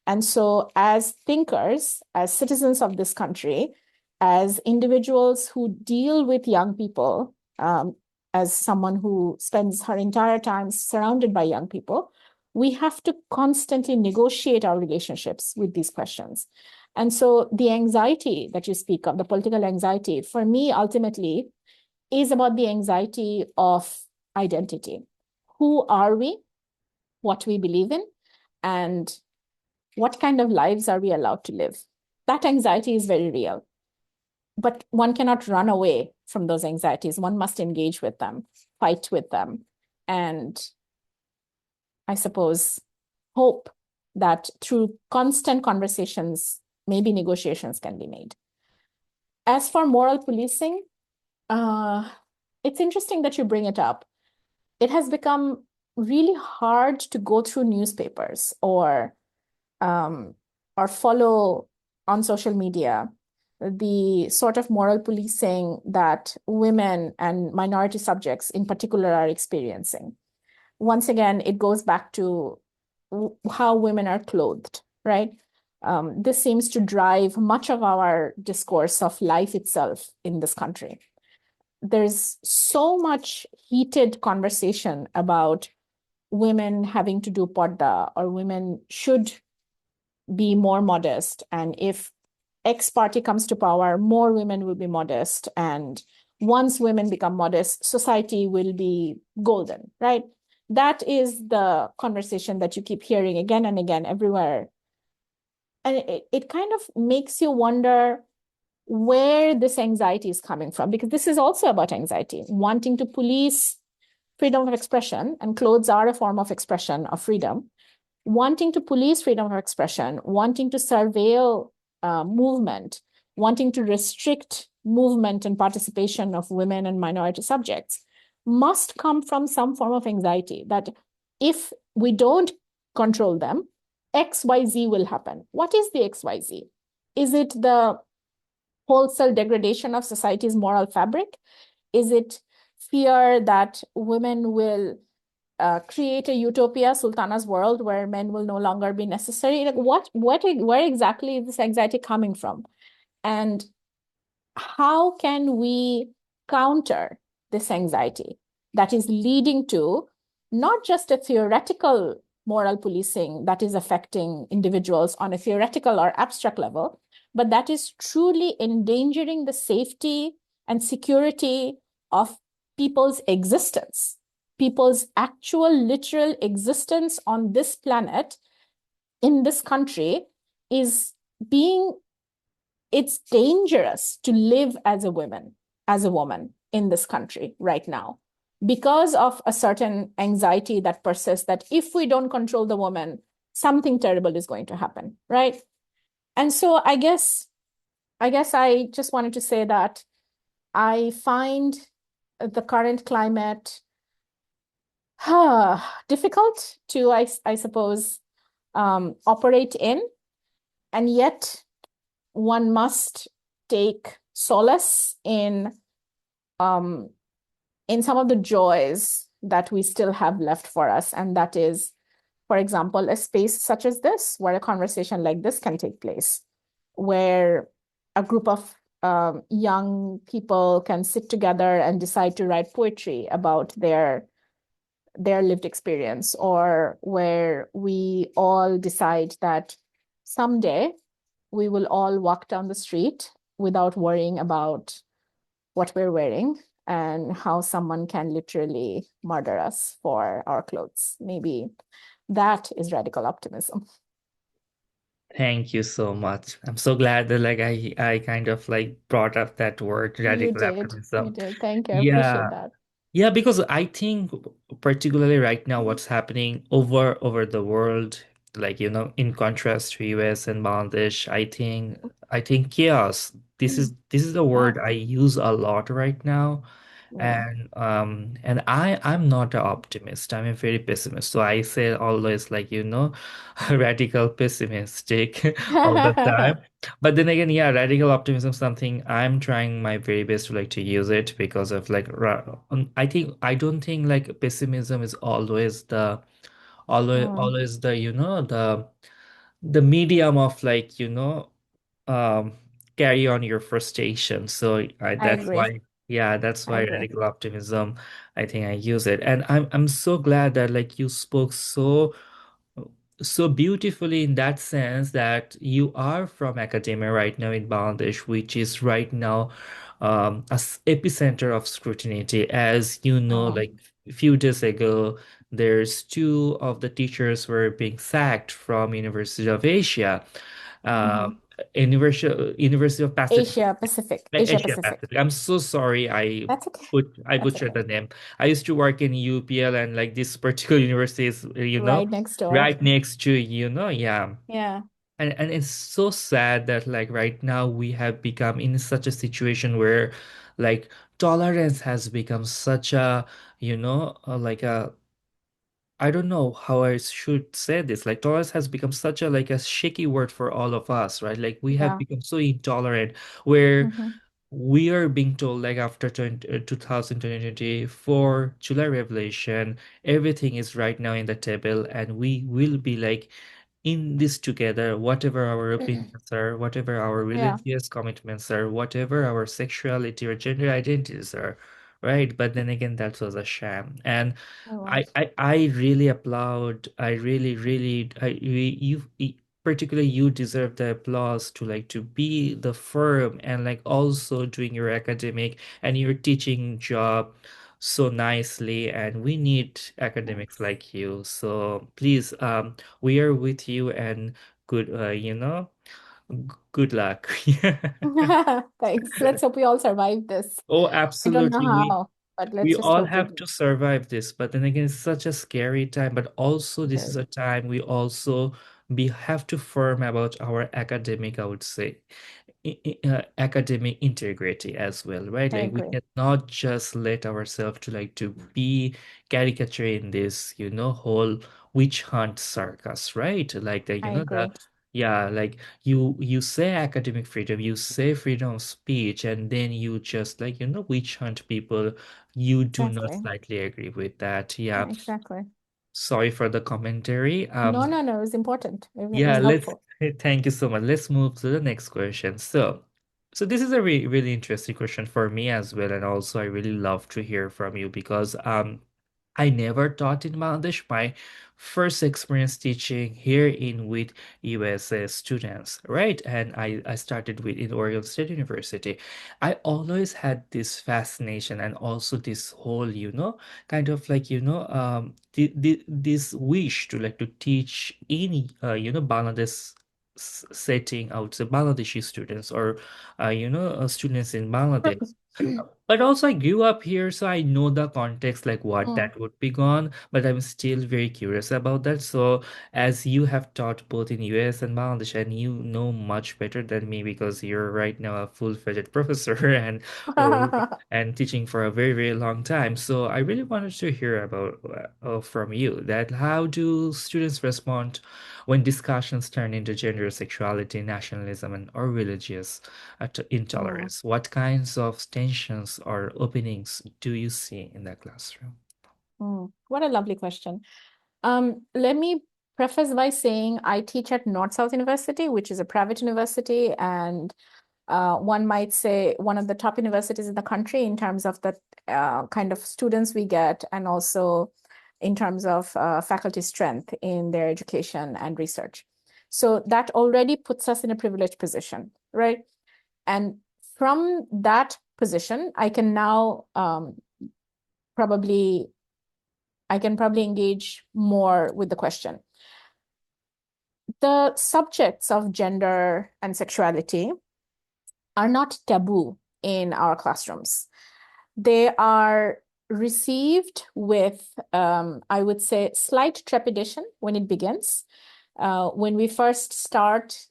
And so, as thinkers, as citizens of this country, as individuals who deal with young people, as someone who spends her entire time surrounded by young people, we have to constantly negotiate our relationships with these questions. And so, the anxiety that you speak of, the political anxiety, for me, ultimately, is about the anxiety of identity. Who are we? What we believe in? And what kind of lives are we allowed to live? That anxiety is very real, but one cannot run away from those anxieties. One must engage with them, fight with them, and I suppose hope that through constant conversations, maybe negotiations can be made. As for moral policing, it's interesting that you bring it up. It has become really hard to go through newspapers um, or follow on social media the sort of moral policing that women and minority subjects in particular are experiencing. Once again, it goes back to how women are clothed, right? This seems to drive much of our discourse of life itself in this country. There's so much heated conversation about women having to do podda, or women should be more modest. And if X party comes to power, more women will be modest. And once women become modest, society will be golden, right? That is the conversation that you keep hearing again and again everywhere. And it kind of makes you wonder where this anxiety is coming from, because this is also about anxiety, wanting to police freedom of expression, and clothes are a form of expression of freedom, wanting to police freedom of expression, wanting to surveil movement, wanting to restrict movement and participation of women and minority subjects must come from some form of anxiety that if we don't control them, XYZ will happen. What is the XYZ? Is it the wholesale degradation of society's moral fabric? Is it fear that women will create a utopia, Sultana's world, where men will no longer be necessary? Like where exactly is this anxiety coming from? And how can we counter this anxiety that is leading to not just a theoretical moral policing that is affecting individuals on a theoretical or abstract level, but that is truly endangering the safety and security of people's existence, people's actual literal existence on this planet, in this country, is being, it's dangerous to live as a woman in this country right now because of a certain anxiety that persists, that if we don't control the woman, something terrible is going to happen, right? And so I just wanted to say that I find the current climate difficult to, I suppose, operate in, and yet one must take solace in some of the joys that we still have left for us. And that is, for example, a space such as this, where a conversation like this can take place, where a group of young people can sit together and decide to write poetry about their lived experience, or where we all decide that someday we will all walk down the street without worrying about what we're wearing and how someone can literally murder us for our clothes. Maybe that is radical optimism. Thank you so much. I'm so glad that I kind of like brought up that word, You radical did. You optimism. did. Thank you. I appreciate Yeah. that. Yeah, because I think particularly right now what's happening over the world, like in contrast to US and Bangladesh, I think chaos. This is the Yeah. word I use a lot right now. Yeah. And I'm not an optimist. I'm a very pessimist. So I say always like, radical pessimistic all the time. But then again, yeah, radical optimism is something I'm trying my very best to like to use it because of like I don't think like pessimism is Mm, always the the medium of like um carry on your frustration. So I that's agree. why, yeah, that's I why agree. radical optimism, I think I use it. And I'm so glad that like you spoke so beautifully in that sense that you are from academia right now in Bangladesh, which is right now epicenter of scrutiny. As you know, Mm, like a few days ago, there's two of the teachers were being sacked from University of Asia, uh, mhm. University of Pacific. Asia Pacific. Asia Asia Pacific. Pacific. I'm so sorry. That's okay. I That's butchered okay. the name. I used to work in UPL, and like this particular university is, Right next door. right next to, yeah. Yeah. And it's so sad that like right now we have become in such a situation where like tolerance has become such a, like a, I don't know how I should say this. Like tolerance has become such a like a shaky word for all of us, right? Like we have Yeah. become so intolerant where Hmm. we are being told like after 2024 July Revelation, everything is right now in the table and we will be like in this together, whatever our opinions are, whatever our Yeah, religious commitments are, whatever our sexuality or gender identities are, right? But then again, that was a sham. And it was. I really applaud. I really, really, particularly you deserve the applause to like to be the firm and like also doing your academic and your teaching job so nicely. And we need academics Thanks. like you. So please, we are with you and good, good luck. Thanks. Let's hope we all survive this. Oh, I don't know absolutely. how, but We let's just all hope we have do. to survive this, but then again, it's such a scary time. But also, It this is is. a time we also be have to firm about our academic, I would say, academic integrity as well, right? I Like we agree. cannot just let ourselves to like to be caricature in this, whole witch hunt circus, right? Like the, I the agree. yeah, like you say academic freedom, you say freedom of speech, and then you just like, witch hunt people. You do not Exactly. slightly agree with that. Yeah. Yeah, exactly. Sorry for the commentary. No, no, no. It was important. It Yeah, was let's helpful. thank you so much. Let's move to the next question. So this is a really interesting question for me as well, and also I really love to hear from you because I never taught in Bangladesh. My first experience teaching here in with USA students, right? And I started with in Oregon State University. I always had this fascination and also this whole, kind of like, this wish to like to teach in, Bangladesh setting, I would say Bangladeshi students or, students in Bangladesh. But also, I grew up here, so I know the context, like what Mm. that would be gone. But I'm still very curious about that. So, as you have taught both in US and Bangladesh, and you know much better than me because you're right now a full-fledged professor and or, and teaching for a very, very long time. So, I really wanted to hear about from you that how do students respond when discussions turn into gender, sexuality, nationalism, and or religious Mm, intolerance? What kinds of tensions or openings do you see in the classroom? What a lovely question. Let me preface by saying I teach at North South University, which is a private university, and one might say one of the top universities in the country in terms of the kind of students we get, and also in terms of faculty strength in their education and research. So that already puts us in a privileged position, right? And from that position, probably I can probably engage more with the question. The subjects of gender and sexuality are not taboo in our classrooms. They are received with, I would say, slight trepidation when it begins. When we first start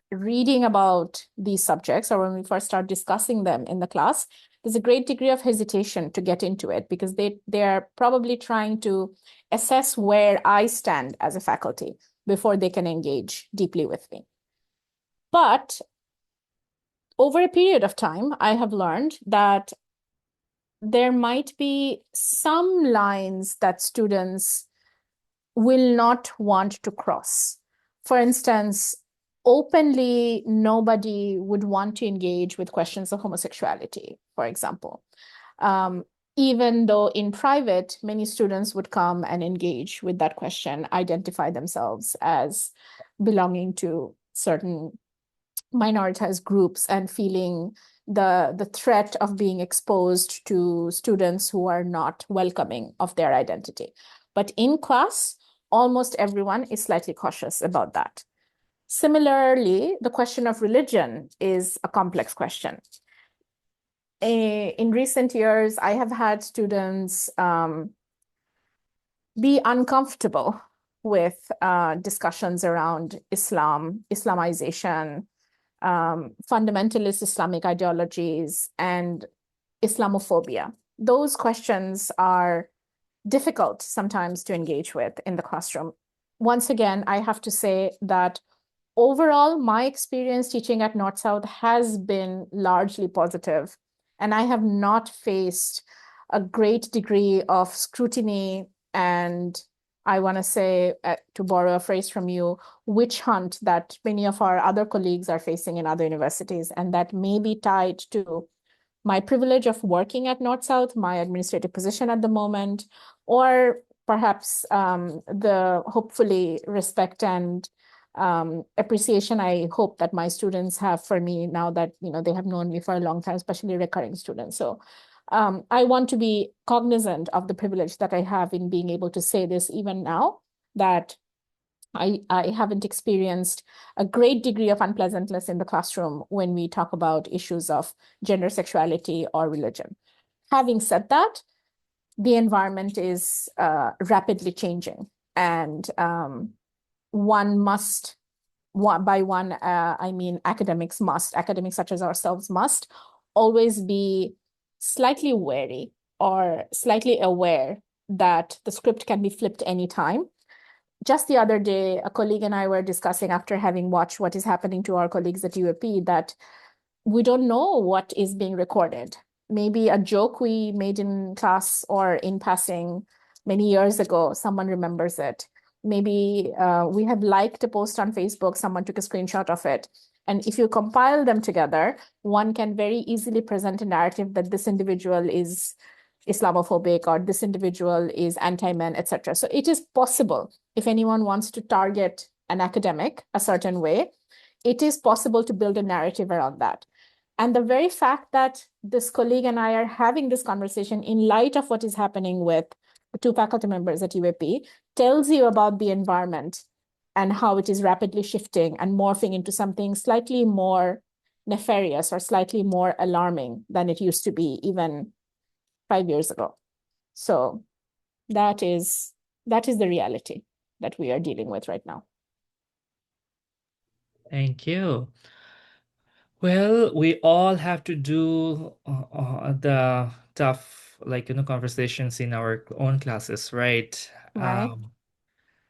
reading about these subjects or when we first start discussing them in the class, there's a great degree of hesitation to get into it because they are probably trying to assess where I stand as a faculty before they can engage deeply with me. But over a period of time, I have learned that there might be some lines that students will not want to cross. For instance, openly, nobody would want to engage with questions of homosexuality, for example. Um, Even though in private, many students would come and engage with that question, identify themselves as belonging to certain minoritized groups and feeling the threat of being exposed to students who are not welcoming of their identity. But in class, almost everyone is slightly cautious about that. Similarly, the question of religion is a complex question. In recent years, I have had students be uncomfortable with discussions around Islam, Islamization, fundamentalist Islamic ideologies, and Islamophobia. Those questions are difficult sometimes to engage with in the classroom. Once again, I have to say that overall, my experience teaching at North South has been largely positive, and I have not faced a great degree of scrutiny and I want to say, to borrow a phrase from you, witch hunt that many of our other colleagues are facing in other universities, and that may be tied to my privilege of working at North South, my administrative position at the moment, or perhaps the hopefully respect and appreciation I hope that my students have for me now that they have known me for a long time, especially recurring students. So I want to be cognizant of the privilege that I have in being able to say this even now, that I haven't experienced a great degree of unpleasantness in the classroom when we talk about issues of gender, sexuality, or religion. Having said that, the environment is rapidly changing, and one must, by one, I mean academics such as ourselves must always be slightly wary or slightly aware that the script can be flipped anytime. Just the other day, a colleague and I were discussing, after having watched what is happening to our colleagues at UAP, that we don't know what is being recorded. Maybe a joke we made in class or in passing many years ago, someone remembers it. Maybe we have liked a post on Facebook, someone took a screenshot of it. And if you compile them together, one can very easily present a narrative that this individual is Islamophobic or this individual is anti-men, etc. So it is possible, if anyone wants to target an academic a certain way, it is possible to build a narrative around that. And the very fact that this colleague and I are having this conversation in light of what is happening with the two faculty members at UAP tells you about the environment and how it is rapidly shifting and morphing into something slightly more nefarious or slightly more alarming than it used to be even 5 years ago. So that is the reality that we are dealing with right now. Thank you. Well, we all have to do the tough, conversations in our own classes, right? Right?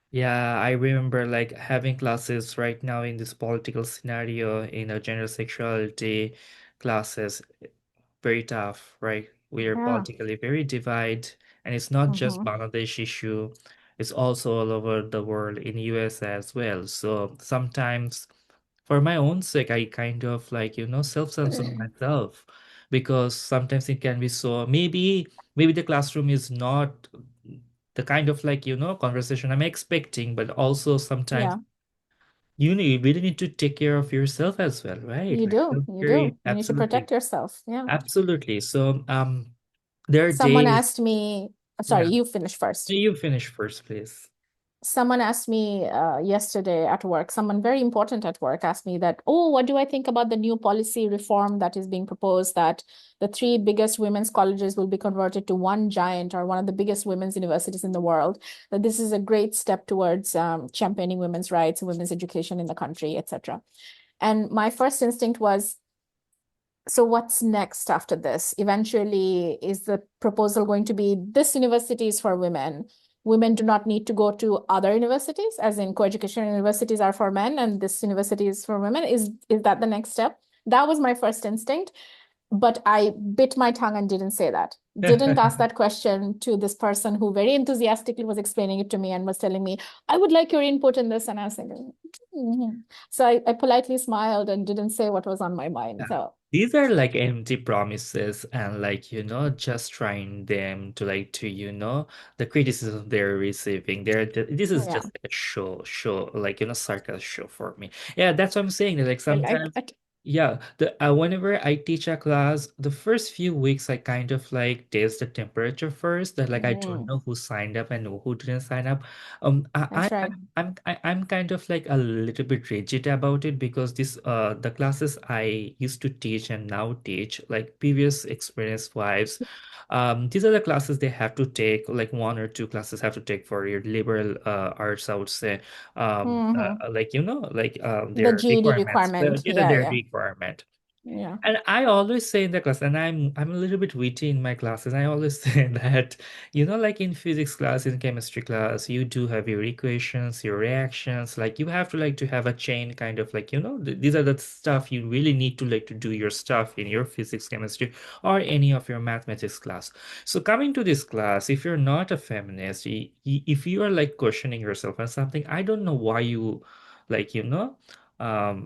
Yeah, I remember like having classes right now in this political scenario, gender sexuality classes, very tough, right? We are Yeah. politically very divided, and it's not just Mm-hmm. Bangladesh issue, it's also all over the world in US as well. So sometimes for my own sake, I kind of self-censor myself because sometimes it can be so maybe the classroom is not the kind of conversation I'm expecting, but also sometimes Yeah, you really need to take care of yourself as well, right? you Like do. You very do. You need to absolutely, protect yourself. Yeah. absolutely. So there are Someone days, asked me, sorry, yeah. you finish first. You finish first, please. Someone asked me yesterday at work, someone very important at work asked me that, oh, what do I think about the new policy reform that is being proposed that the three biggest women's colleges will be converted to one giant or one of the biggest women's universities in the world, that this is a great step towards championing women's rights and women's education in the country, etc. And my first instinct was, So what's next after this? Eventually, is the proposal going to be this university is for women? Women do not need to go to other universities, as in coeducational universities are for men, and this university is for women. Is that the next step? That was my first instinct, but I bit my tongue and didn't say that. Didn't ask that question to this person who very enthusiastically was explaining it to me and was telling me, I would like your input in this. And I was thinking, "Mhm." So I politely smiled and didn't say what was on my mind. So These are like empty promises and like, just trying them to like the criticism they're receiving. This is yeah, just like a show, like, sarcasm show for me. Yeah, that's what I'm saying. That like I like sometimes, that. yeah, whenever I teach a class, the first few weeks I kind of like test the temperature first. That like I don't Mm, know who signed up and who didn't sign up. that's right. I'm kind of like a little bit rigid about it because the classes I used to teach and now teach, like previous experienced wives, these are the classes they have to take, like one or two classes have to take for your liberal arts, I would say. Hmm. Like The their GED requirements, requirement. Yeah, their yeah, requirement. yeah. And I always say in the class, and I'm a little bit witty in my classes. I always say that, like in physics class, in chemistry class, you do have your equations, your reactions. Like you have to like to have a chain kind of like, these are the stuff you really need to like to do your stuff in your physics, chemistry, or any of your mathematics class. So coming to this class, if you're not a feminist, if you are like questioning yourself on something, I don't know why you like,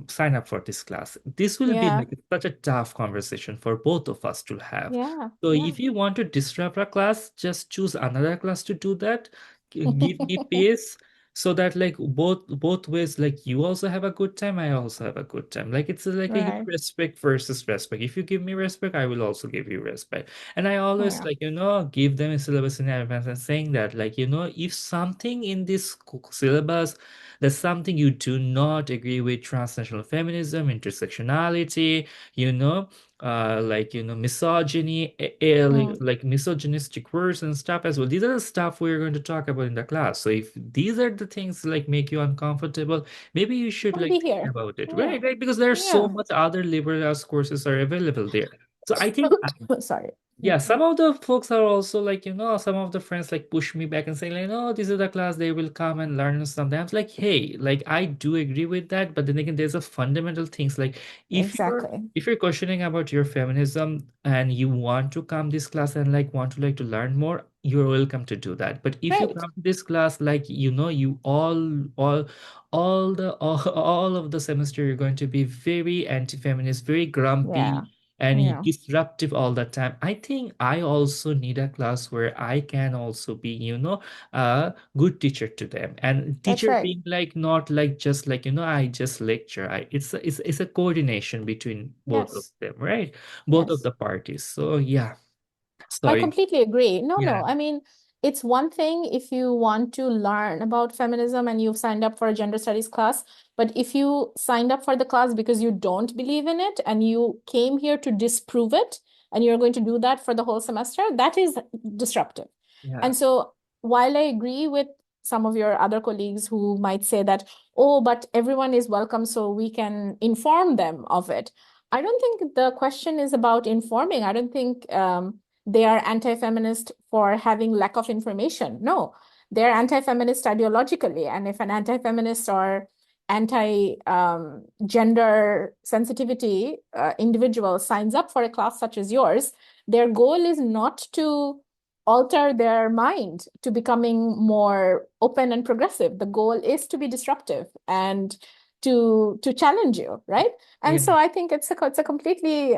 sign up for this class. This will be Yeah, like such a tough conversation for both of us to have. yeah, So yeah. if you want to disrupt a class, just choose another class to do that. Give me pace so that like both ways, like you also have a good time, I also have a good time. Like it's like a Right. respect versus respect. If you give me respect, I will also give you respect. And I always Yeah, like give them a syllabus in advance and saying that like if something in this syllabus, that's something you do not agree with, transnational feminism, intersectionality, you know, misogyny, mm, like misogynistic words and stuff as well. These are the stuff we're going to talk about in the class. So if these are the things like make you uncomfortable, maybe you should I'll like be think here. about it, Yeah, right? Right? Because there's so yeah. much other liberal arts courses are available there. So I think Sorry. yeah, some of the folks are also like, some of the friends like push me back and say, like, no, this is the class they will come and learn sometimes. Like, hey, like I do agree with that, but then again, there's a fundamental things like Exactly. if you're questioning about your feminism and you want to come this class and like want to learn more, you're welcome to do that. But if you Right. come to this class, like you all of the semester you're going to be very anti-feminist, very Yeah. grumpy and Yeah. disruptive all the time. I think I also need a class where I can also be, a good teacher to them. And That's teacher right. being like not like just like, I just lecture. It's a coordination between both of Yes. them, right? Both of Yes. the parties. So yeah, I sorry. completely agree. No, Yeah. no. I mean, it's one thing if you want to learn about feminism and you've signed up for a gender studies class, but if you signed up for the class because you don't believe in it and you came here to disprove it and you're going to do that for the whole semester, that is disruptive. Yeah. And so while I agree with some of your other colleagues who might say that, oh, but everyone is welcome, so we can inform them of it. I don't think the question is about informing. I don't think they are anti-feminist for having lack of information. No, they're anti-feminist ideologically. And if an anti-feminist or anti-gender sensitivity individual signs up for a class such as yours, their goal is not to alter their mind to becoming more open and progressive. The goal is to be disruptive and to challenge you, right? And Yeah. so I think it's a completely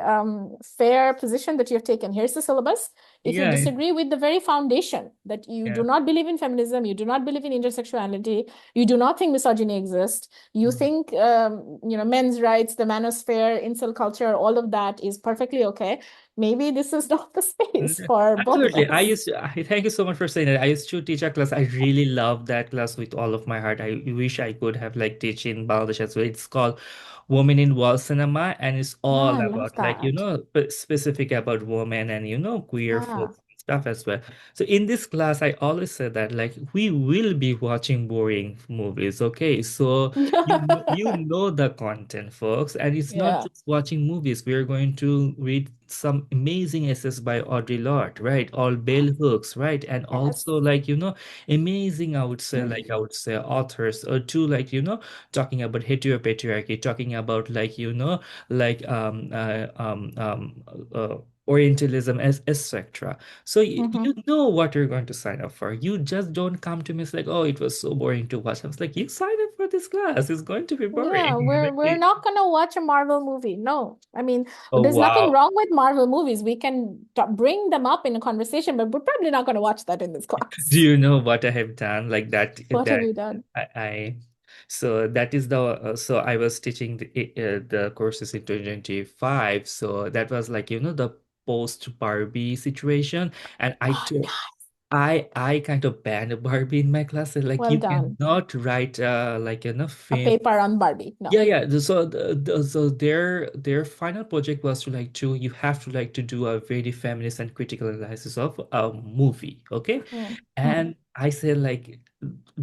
fair position that you've taken. Here's the syllabus. If you Yeah. disagree with the very foundation that you do Yeah. not believe in feminism, you do not believe in intersectionality, you do not think misogyny exists, you Mm. think men's rights, the manosphere, incel culture, all of that is perfectly okay. Maybe this is not the space Mm, for both of absolutely. us. Thank you so much for saying that. I used to teach a class. I really love that class with all of my heart. I wish I could have like teach in Bangladesh as well. It's called Women in Wall Cinema, and it's Ah, all I love about like, that. specific about women and, queer Yeah, folks. stuff as well. So in this class, I always said that like we will be watching boring movies, okay? So you know the content, folks, and it's not Yeah. just watching movies. We are going to read some amazing essays by Audre Lorde, right? All bell hooks, right? And Yes. also like amazing, I would say authors or two like talking about heteropatriarchy, talking about like Orientalism, as etc. So you Hmm. know what you're going to sign up for. You just don't come to me. It's like, oh, it was so boring to watch. I was like, you signed up for this class. It's going to be boring. Yeah, we're not gonna watch a Marvel movie. No, I mean, Oh there's nothing wow. wrong with Marvel movies. We can bring them up in a conversation, but we're probably not gonna watch that in this Do class. you know what I have done? Like that What have that you done? I so that is the so I was teaching the courses in 2025. So that was like the post Barbie situation, and Oh, no. I kind of banned Barbie in my class. Like Well you done. cannot write A film. paper on Barbie. Yeah, No. yeah. So their final project was to you have to like to do a very feminist and critical analysis of a movie, okay? Mm. Mm. And I said like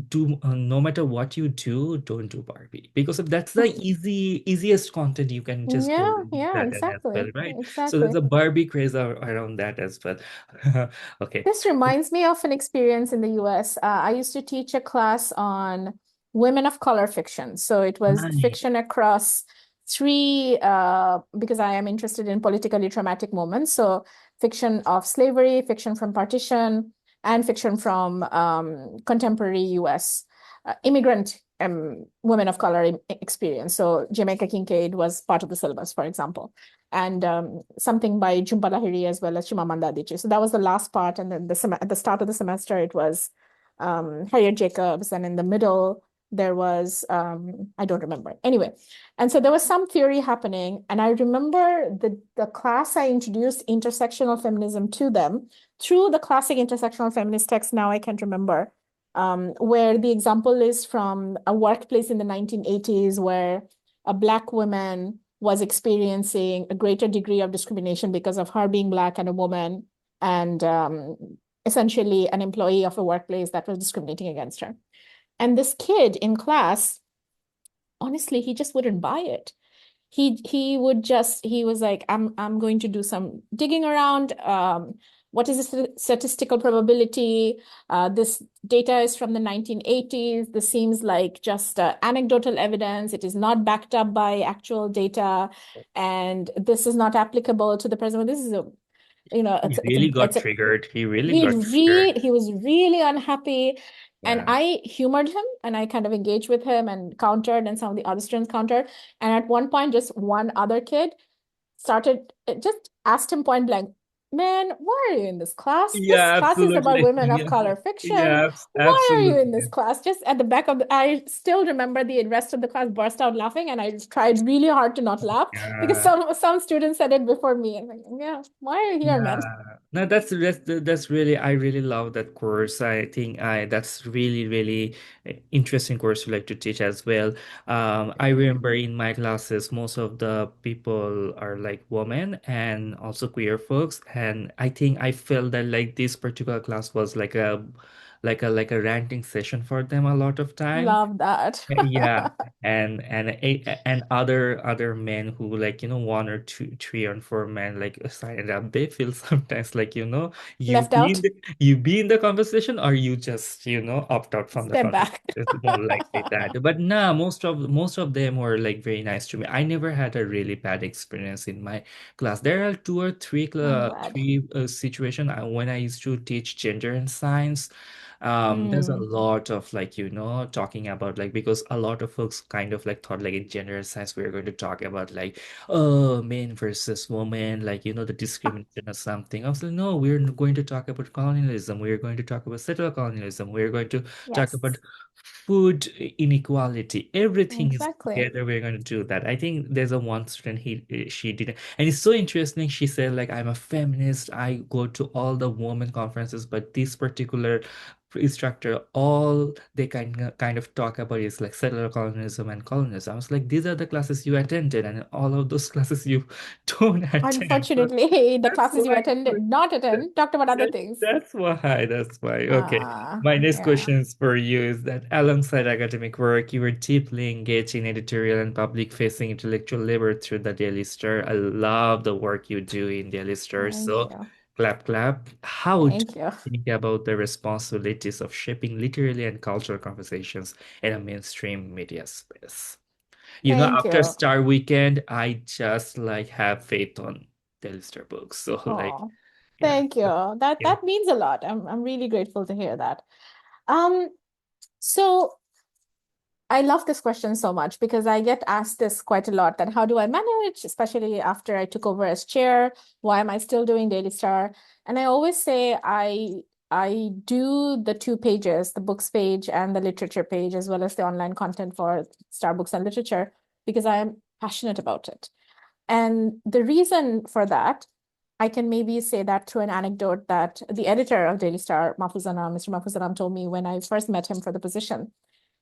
do no matter what you do, don't do Barbie because if that's the easiest content you can just go Yeah, with yeah, that and as well, exactly. right? So there's Exactly. a Barbie craze around that as well. Okay. This reminds me of an experience in the US. I used to teach a class on women of color fiction. So it was Nice. fiction across three, because I am interested in politically traumatic moments. So fiction of slavery, fiction from partition, and fiction from contemporary US immigrant women of color experience. So Jamaica Kincaid was part of the syllabus, for example, and something by Jhumpa Lahiri as well as Chimamanda Adichie. So that was the last part, and then at the start of the semester it was Harriet Jacobs, and in the middle there was I don't remember anyway. And so there was some theory happening, and I remember the class I introduced intersectional feminism to them through the classic intersectional feminist text. Now I can't remember. Where the example is from a workplace in the 1980s where a Black woman was experiencing a greater degree of discrimination because of her being Black and a woman, and essentially an employee of a workplace that was discriminating against her. And this kid in class, honestly, he just wouldn't buy it. He was like, I'm going to do some digging around. What is the statistical probability? This data is from the 1980s. This seems like just anecdotal evidence. It is not backed up by actual data, and this is not applicable to the present. This is a, He really got it's a triggered. He really got triggered. he was really unhappy. And Yeah. I humored him and I kind of engaged with him and countered, and some of the other students countered. And at one point, just one other kid started, just asked him point blank, man, why are you in this class? This Yeah, class is about absolutely. women of color fiction. Yeah, Why are you in this absolutely. class? Just at the back of the, I still remember the rest of the class burst out laughing, and I tried really hard to not laugh because Yeah. some students said it before me. And I'm like, yeah, why are you here, man? Yeah, no, that's really I really love that course. I think I that's really interesting course to like to teach as well. I remember in my classes, most of the people are like women and also queer folks, and I think I felt that like this particular class was like a ranting session for them a lot of time. Love that. Yeah, and other men who like one or two, three or four men like signed up. They feel sometimes like you Left be in out, the conversation or you just opt out from the step conversation. back. It's more likely that. But nah, most of them were like very nice to me. I never had a really bad experience in my class. There are two or three I'm glad. situation when I used to teach gender and science. There's a Mm, lot of like talking about like because a lot of folks kind of like thought like in gender science we are going to talk about like men versus women, like the discrimination or something. I was like, no, we're going to talk about colonialism, we're going to talk about settler colonialism, we're going to talk about yes. food inequality, everything is Exactly. together. We're going to do that. I think there's a one student she didn't, and it's so interesting. She said like, I'm a feminist, I go to all the women conferences, but this particular instructor, all they kind of talk about is like settler colonialism and colonialism. I was like, these are the classes you attended, and all of those classes you don't attend. So Unfortunately, the that's classes you why. attended, not attend, talked about other That, things. that's why. That's why. Okay. My next Yeah. question is for you is that alongside academic work, you were deeply engaged in editorial and public-facing intellectual labor through the Daily Star. I love the work you do in Daily Star. Thank So, you. clap, clap. How do Thank you. you think about the responsibilities of shaping literary and cultural conversations in a mainstream media space? Thank After you. Star Weekend, I just like have faith on Daily Star books. So, like, Oh, yeah. thank you. Yeah. That means a lot. I'm really grateful to hear that. Um, so I love this question so much because I get asked this quite a lot, that how do I manage, especially after I took over as chair? Why am I still doing Daily Star? And I always say I do the two pages, the books page and the literature page, as well as the online content for Star Books and Literature, because I am passionate about it. And the reason for that, I can maybe say that through an anecdote that the editor of Daily Star, Mr. Mahfuzanam, told me when I first met him for the position.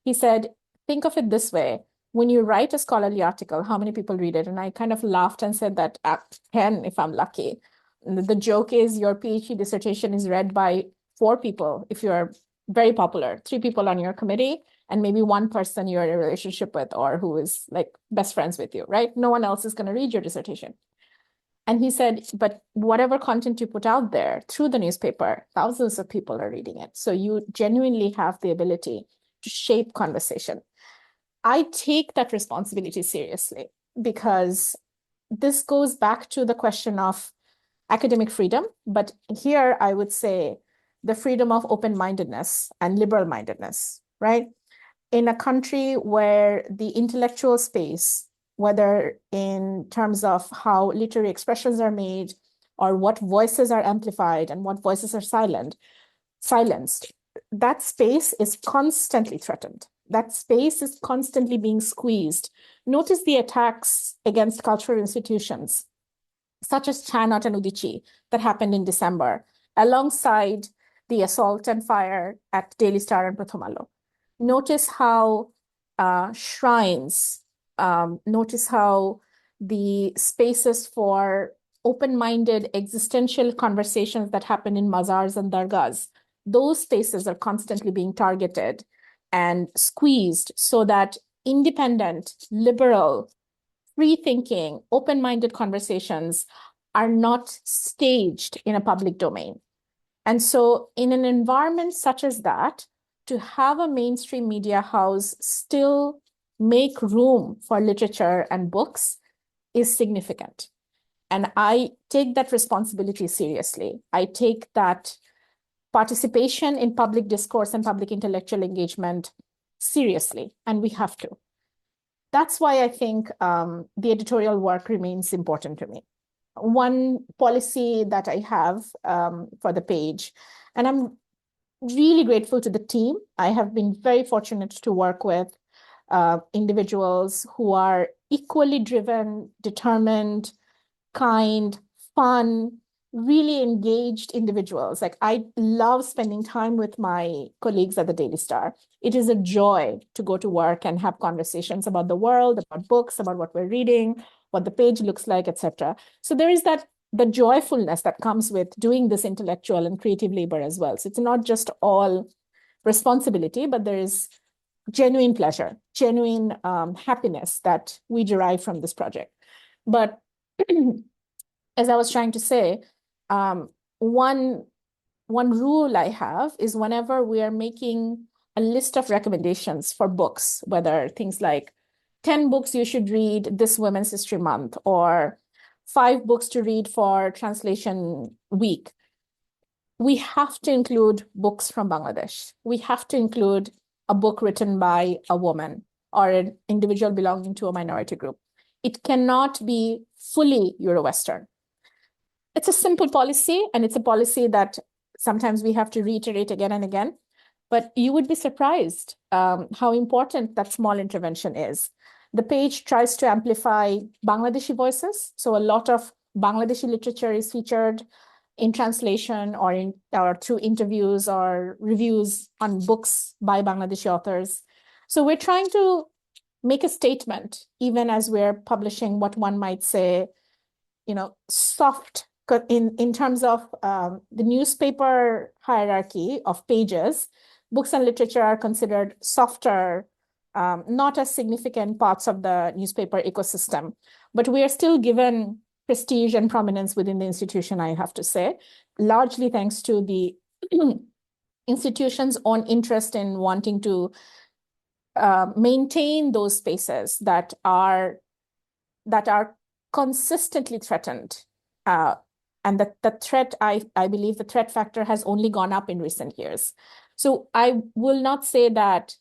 He said, think of it this way. When you write a scholarly article, how many people read it? And I kind of laughed and said that at 10, if I'm lucky. The joke is your PhD dissertation is read by 4 people if you're very popular, 3 people on your committee, and maybe one person you're in a relationship with or who is like best friends with you, right? No one else is going to read your dissertation. And he said, but whatever content you put out there through the newspaper, thousands of people are reading it. So you genuinely have the ability to shape conversation. I take that responsibility seriously because this goes back to the question of academic freedom. But here I would say the freedom of open-mindedness and liberal-mindedness, right? In a country where the intellectual space, whether in terms of how literary expressions are made or what voices are amplified and what voices are silenced, that space is constantly threatened. That space is constantly being squeezed. Notice the attacks against cultural institutions, such as Chanot and Udichi, that happened in December, alongside the assault and fire at Daily Star and Prathomalo. Notice how shrines, notice how the spaces for open-minded existential conversations that happen in mazars and dargahs, those spaces are constantly being targeted and squeezed so that independent, liberal, free-thinking, open-minded conversations are not staged in a public domain. And so in an environment such as that, to have a mainstream media house still make room for literature and books is significant. And I take that responsibility seriously. I take that participation in public discourse and public intellectual engagement seriously, and we have to. That's why I think the editorial work remains important to me. One policy that I have for the page, and I'm really grateful to the team. I have been very fortunate to work with individuals who are equally driven, determined, kind, fun, really engaged individuals. Like I love spending time with my colleagues at the Daily Star. It is a joy to go to work and have conversations about the world, about books, about what we're reading, what the page looks like, etc. So there is that the joyfulness that comes with doing this intellectual and creative labor as well. So it's not just all responsibility, but there is genuine pleasure, genuine happiness that we derive from this project. But as I was trying to say, um, one rule I have is whenever we are making a list of recommendations for books, whether things like 10 books you should read this Women's History Month or 5 books to read for Translation Week, we have to include books from Bangladesh. We have to include a book written by a woman or an individual belonging to a minority group. It cannot be fully Euro-Western. It's a simple policy, and it's a policy that sometimes we have to reiterate again and again. But you would be surprised how important that small intervention is. The page tries to amplify Bangladeshi voices. So a lot of Bangladeshi literature is featured in translation or through interviews or reviews on books by Bangladeshi authors. So we're trying to make a statement, even as we're publishing what one might say, soft in terms of the newspaper hierarchy of pages. Books and literature are considered softer, not as significant parts of the newspaper ecosystem, but we are still given prestige and prominence within the institution, I have to say, largely thanks to the institution's own interest in wanting to maintain those spaces that are consistently threatened. And the threat, I believe the threat factor has only gone up in recent years. So I will not say that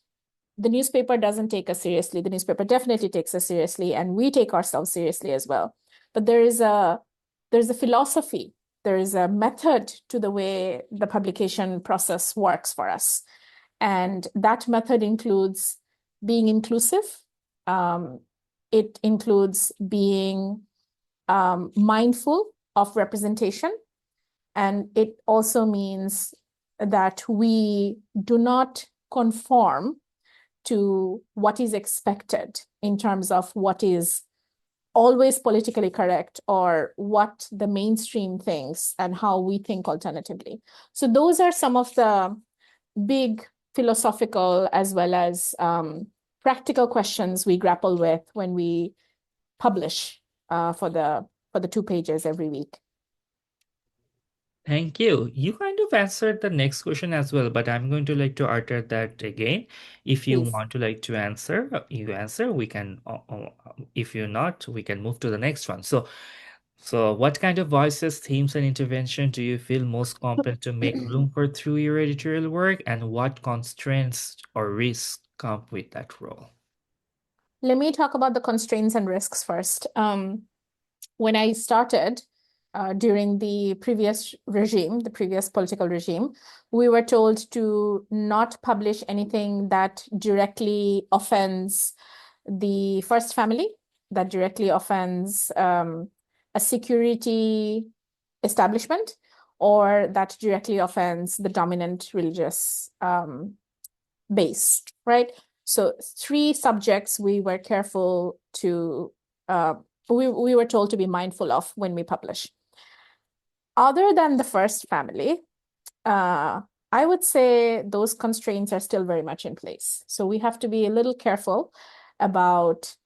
the newspaper doesn't take us seriously. The newspaper definitely takes us seriously, and we take ourselves seriously as well. But there's a philosophy, there is a method to the way the publication process works for us. And that method includes being inclusive. It includes being mindful of representation. And it also means that we do not conform to what is expected in terms of what is always politically correct or what the mainstream thinks and how we think alternatively. So those are some of the big philosophical as well as practical questions we grapple with when we publish for the 2 pages every week. Thank you. You kind of answered the next question as well, but I'm going to like to utter that again. If you Please. want to like to answer, you answer. We can, if you're not, we can move to the next one. So what kind of voices, themes, and intervention do you feel most competent to make room for through your editorial work, and what constraints or risks come with that role? Let me talk about the constraints and risks first. When I started during the previous regime, the previous political regime, we were told to not publish anything that directly offends the first family, that directly offends a security establishment, or that directly offends the dominant religious base, right? So 3 subjects we were careful to, we were told to be mindful of when we publish. Other than the first family, I would say those constraints are still very much in place. So we have to be a little careful about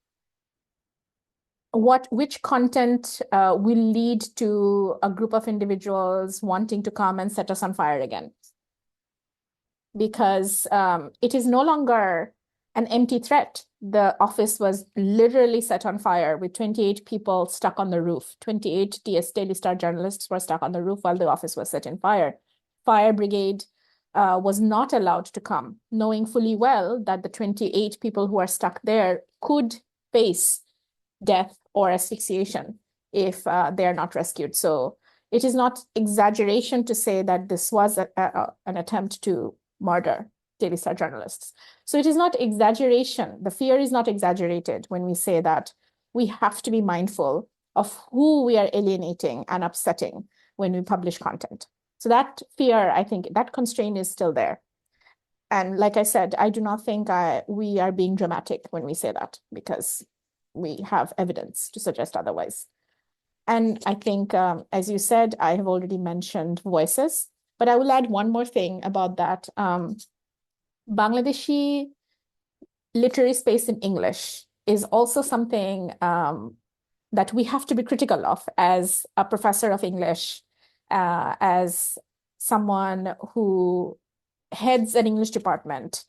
which content will lead to a group of individuals wanting to come and set us on fire again. Because it is no longer an empty threat. The office was literally set on fire with 28 people stuck on the roof. 28 Daily Star journalists were stuck on the roof while the office was set in fire. Fire brigade was not allowed to come, knowing fully well that the 28 people who are stuck there could face death or asphyxiation if they are not rescued. So it is not exaggeration to say that this was an attempt to murder Daily Star journalists. So it is not exaggeration. The fear is not exaggerated when we say that we have to be mindful of who we are alienating and upsetting when we publish content. So that fear, I think, that constraint is still there. And like I said, I do not think we are being dramatic when we say that, because we have evidence to suggest otherwise. And I think, as you said, I have already mentioned voices, but I will add one more thing about that. Bangladeshi literary space in English is also something that we have to be critical of as a professor of English, as someone who heads an English department,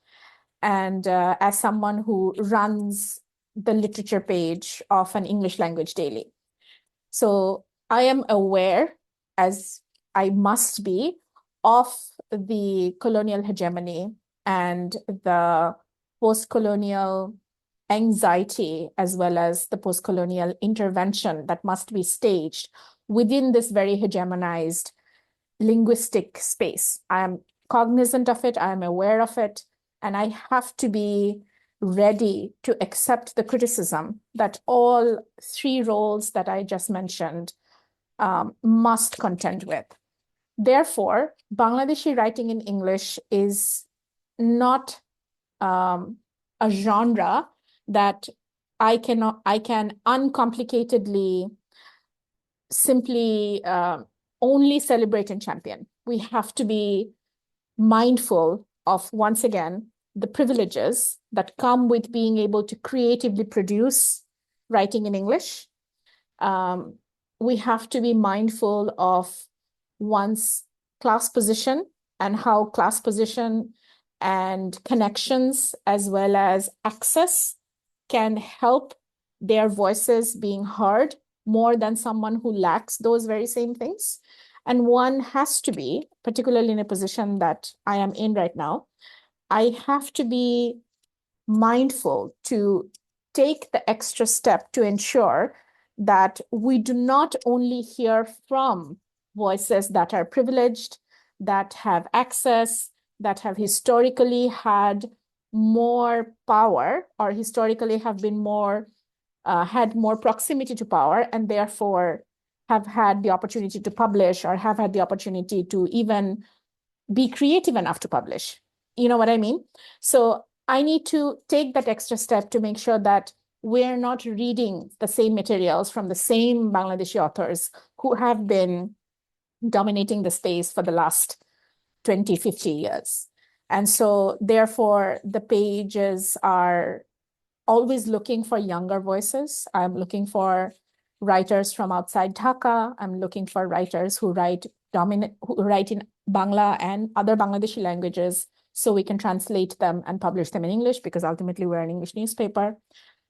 and as someone who runs the literature page of an English language daily. So I am aware, as I must be, of the colonial hegemony and the post-colonial anxiety, as well as the post-colonial intervention that must be staged within this very hegemonized linguistic space. I am cognizant of it, I'm aware of it, and I have to be ready to accept the criticism that all three roles that I just mentioned must contend with. Therefore, Bangladeshi writing in English is not a genre that I can uncomplicatedly simply only celebrate and champion. We have to be mindful of, once again, the privileges that come with being able to creatively produce writing in English. Um, we have to be mindful of one's class position and how class position and connections as well as access can help their voices being heard more than someone who lacks those very same things. And one has to be, particularly in a position that I am in right now, I have to be mindful to take the extra step to ensure that we do not only hear from voices that are privileged, that have access, that have historically had more power or historically have been more had more proximity to power and therefore have had the opportunity to publish or have had the opportunity to even be creative enough to publish. You know what I mean? So I need to take that extra step to make sure that we're not reading the same materials from the same Bangladeshi authors who have been dominating the space for the last 20, 50 years. And so therefore the pages are always looking for younger voices. I'm looking for writers from outside Dhaka. I'm looking for writers who write in Bangla and other Bangladeshi languages so we can translate them and publish them in English because ultimately we're an English newspaper.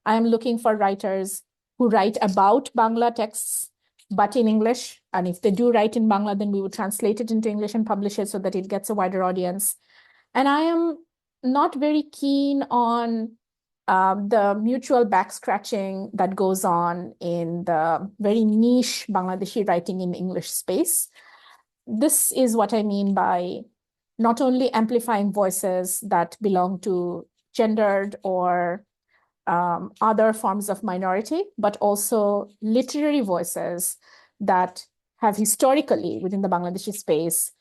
I'm looking for writers who write about Bangla texts, but in English. And if they do write in Bangla, then we would translate it into English and publish it so that it gets a wider audience. And I am not very keen on the mutual back scratching that goes on in the very niche Bangladeshi writing in English space. This is what I mean by not only amplifying voices that belong to gendered or other forms of minority, but also literary voices that have historically within the Bangladeshi space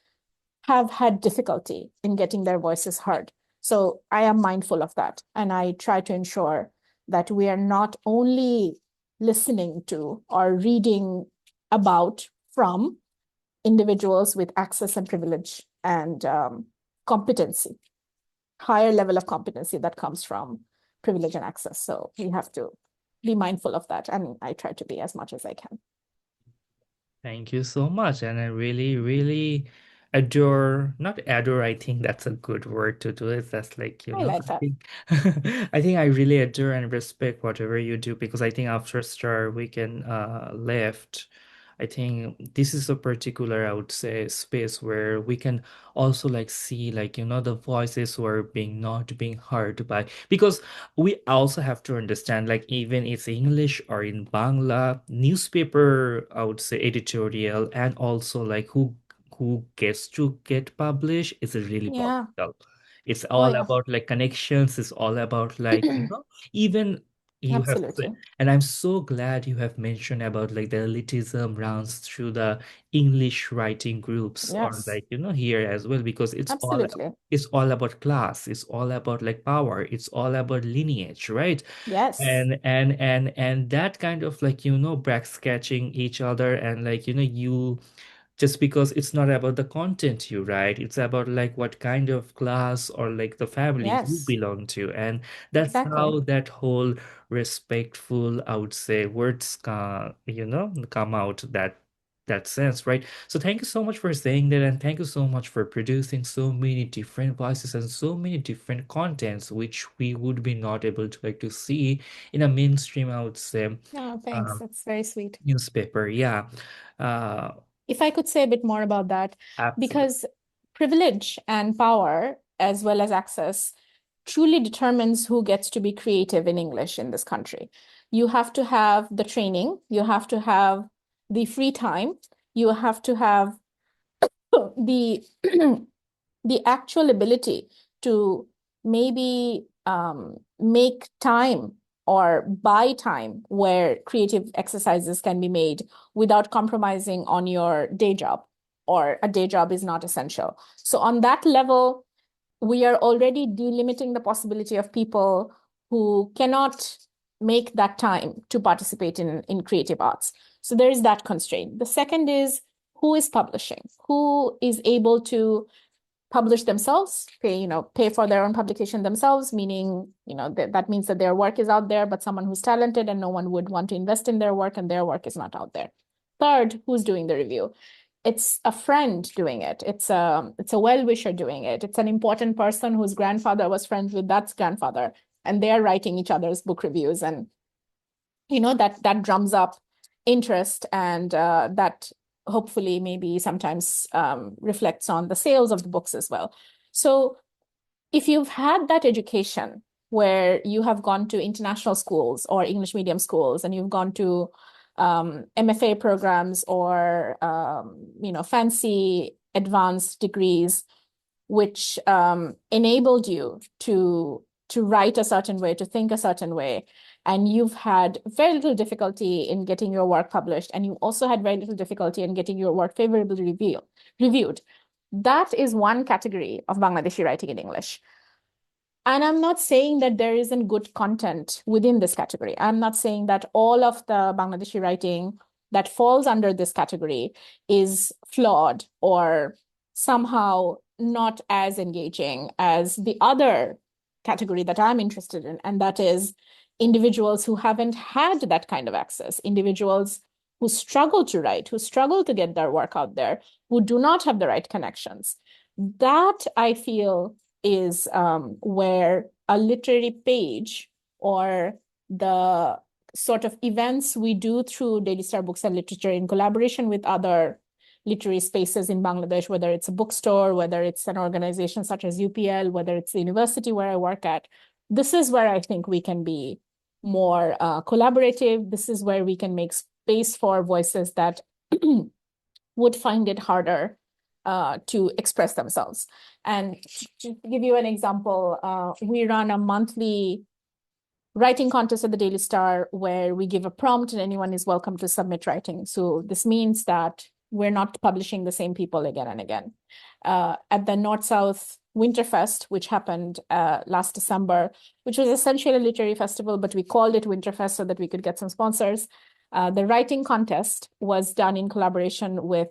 have had difficulty in getting their voices heard. So I am mindful of that. And I try to ensure that we are not only listening to or reading about from individuals with access and privilege and competency, higher level of competency that comes from privilege and access. So we have to be mindful of that. And I try to be as much as I can. Thank you so much. And I really, really adore, not adore, I think that's a good word to do it. That's like, I like I that. think I think I really adore and respect whatever you do because I think after Star Weekend left, I think this is a particular, I would say, space where we can also like see like, the voices who are being not being heard by because we also have to understand like even it's English or in Bangla newspaper, I would say editorial and also like who gets to get published is really Yeah. political. It's Oh, all yeah. about like connections, it's all about like, even you have Absolutely. and I'm so glad you have mentioned about like the elitism runs through the English writing groups or Yes. like, here as well because Absolutely. it's all about class, it's all about like power, it's all about lineage, right? Yes. And that kind of like back sketching each other and like you just because it's not about the content you write, it's about like what kind of class or like the family you Yes. belong to. And that's Exactly. how that whole respectful, I would say, words come out, that sense, right? So thank you so much for saying that, and thank you so much for producing so many different voices and so many different contents which we would be not able to like to see in a mainstream, I would say, Oh, thanks. um, That's very sweet. newspaper. Yeah. uh If I could say a bit more about that, Absolutely. because privilege and power, as well as access, truly determines who gets to be creative in English in this country. You have to have the training, you have to have the free time, you have to have the the actual ability to maybe make time or buy time where creative exercises can be made without compromising on your day job, or a day job is not essential. So on that level, we are already delimiting the possibility of people who cannot make that time to participate in creative arts. So there is that constraint. The second is, who is publishing? Who is able to publish themselves, pay for their own publication themselves, meaning, that means that their work is out there, but someone who's talented and no one would want to invest in their work and their work is not out there. Third, who's doing the review? It's a friend doing it. It's a well-wisher doing it. It's an important person whose grandfather was friends with that grandfather, and they're writing each other's book reviews, and that drums up interest, and that hopefully maybe sometimes reflects on the sales of the books as well. So if you've had that education where you have gone to international schools or English medium schools, and you've gone to MFA programs or fancy advanced degrees, which enabled you to write a certain way, to think a certain way, and you've had very little difficulty in getting your work published, and you also had very little difficulty in getting your work favorably reviewed. That is one category of Bangladeshi writing in English. And I'm not saying that there isn't good content within this category. I'm not saying that all of the Bangladeshi writing that falls under this category is flawed or somehow not as engaging as the other category that I'm interested in, and that is individuals who haven't had that kind of access, individuals who struggle to write, who struggle to get their work out there, who do not have the right connections. That, I feel, is where a literary page or the sort of events we do through Daily Star Books and Literature in collaboration with other literary spaces in Bangladesh, whether it's a bookstore, whether it's an organization such as UPL, whether it's the university where I work at, this is where I think we can be more collaborative. This is where we can make space for voices that would find it harder to express themselves. And to give you an example, we run a monthly writing contest at the Daily Star where we give a prompt and anyone is welcome to submit writing. So this means that we're not publishing the same people again and again. At the North-South Winterfest, which happened last December, which was essentially a literary festival, but we called it Winterfest so that we could get some sponsors. The writing contest was done in collaboration with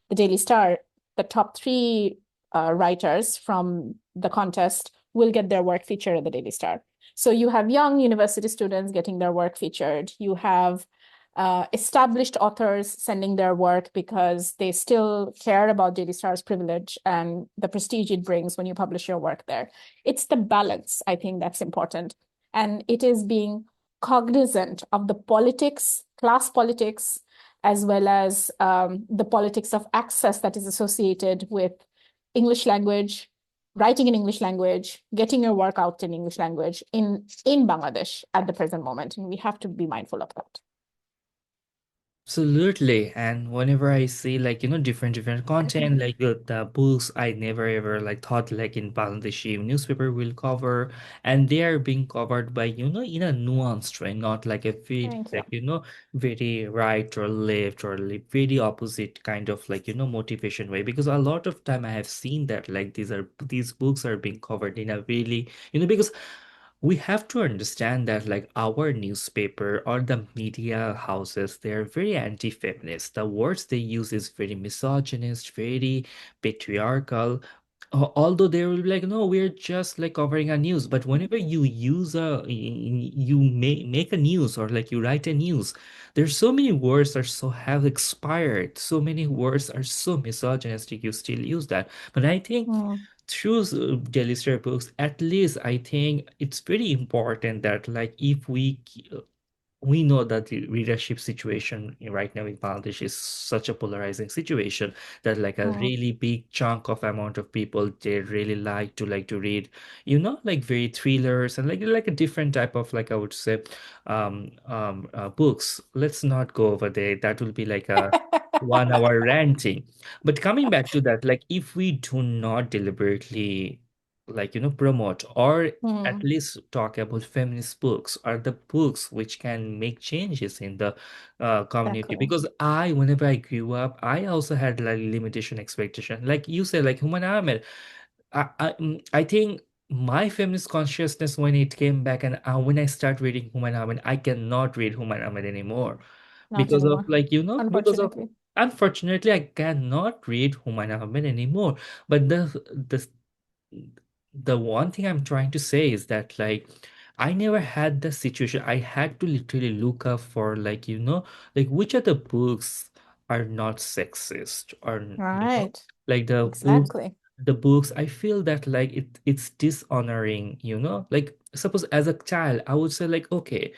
the Daily Star. The top three writers from the contest will get their work featured at the Daily Star. So you have young university students getting their work featured. You have established authors sending their work because they still care about Daily Star's privilege and the prestige it brings when you publish your work there. It's the balance, I think, that's important. And it is being cognizant of the politics, class politics, as well as the politics of access that is associated with English language, writing in English language, getting your work out in English language in Bangladesh at the present moment. And we have to be mindful of that. Absolutely. And whenever I see like, different content, like the books I never ever like thought like in Bangladeshi newspaper will cover, and they are being covered by, in a nuanced way, not like a very Thank you. like, very right or left or like very opposite kind of like, motivation way. Because a lot of time I have seen that like these books are being covered in a really, because we have to understand that like our newspaper or the media houses, they're very anti-feminist. The words they use is very misogynist, very patriarchal. Although they will be like, no, we're just like covering a news. But whenever you use you make a news or like you write a news, there's so many words are so have expired. So many words are so misogynistic. You still use that. But I think Mm. through daily story books, at least I think it's very important that like if we we know that the readership situation right now in Bangladesh is such a polarizing situation that like a Mm, really big chunk of amount of people, they really like to read, you know, like very thrillers and like a different type of, like I would say, books. Let's not go over there. That will be like a 1 hour ranting. But coming back to that, like if we do not deliberately, like, you know, promote or at mm, least talk about feminist books or the books which can make changes in the community. exactly. Because whenever I grew up, I also had like limitation expectation. Like you said, like Human Ahmed, I think my feminist consciousness when it came back, and when I start reading Human Ahmed, I cannot read Human Ahmed anymore Not because of, anymore, like, you know, because of, unfortunately. unfortunately, I cannot read Human Ahmed anymore. But the one thing I'm trying to say is that, like, I never had the situation. I had to literally look up for, like, you know, like which of the books are not sexist, or, you know, Right. like Exactly. the books I feel that like it's dishonoring, you know, like suppose as a child I would say like, okay,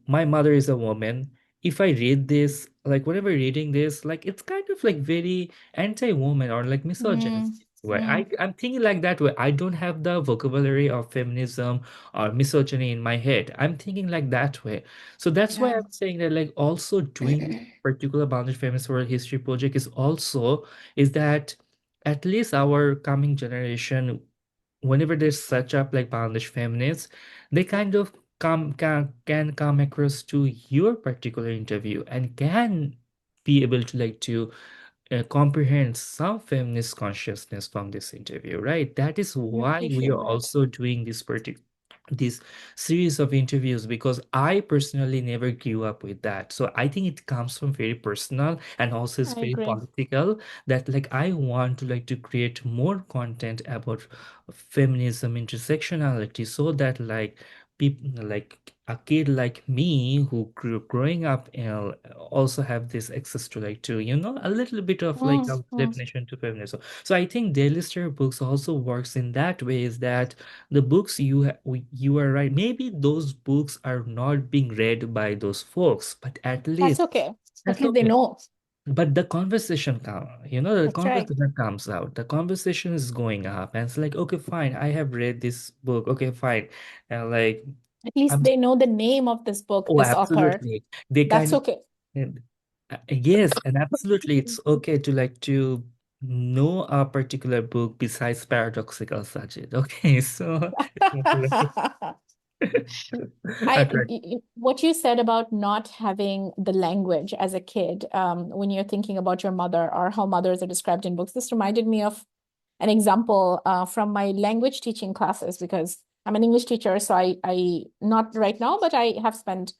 my mother is a woman. If I read this, like whenever reading this, like it's kind of like very anti-woman or like Mm, misogynist way. mm, I'm thinking like that way. I don't have the vocabulary of feminism or misogyny in my head. I'm thinking like that way. So that's why yeah. I'm saying that, like, also doing particular Bangladesh Feminist World History project is also, is that at least our coming generation, whenever they search up like Bangladesh feminists, they kind of can come across to your particular interview and can be able to like to comprehend some feminist consciousness from this interview, right? That is I why we appreciate are that. also doing this series of interviews, because I personally never grew up with that. So I think it comes from very personal and also it's I very agree. political, that like I want to like to create more content about feminism, intersectionality, so that like people like a kid like me who growing up, you know, also have this access to like to, you know, a little bit of like Mm, a mm. definition to feminism. So I think daily star books also works in that way, is that the books you are right, maybe those books are not being read by those folks, but at That's least okay. At that's least they okay. know. But the conversation come, you know, the That's right. conversation comes out, the conversation is going up, and it's like, okay, fine, I have read this book, okay, fine, and like At least I'm, they know the name of this book, oh, this author. absolutely, they That's kind okay. and, yes, and absolutely, it's okay to like to know a particular book besides paradoxical subject. Okay, so I tried. What you said about not having the language as a kid, when you're thinking about your mother or how mothers are described in books, this reminded me of an example from my language teaching classes, because I'm an English teacher. So I not right now, but I have spent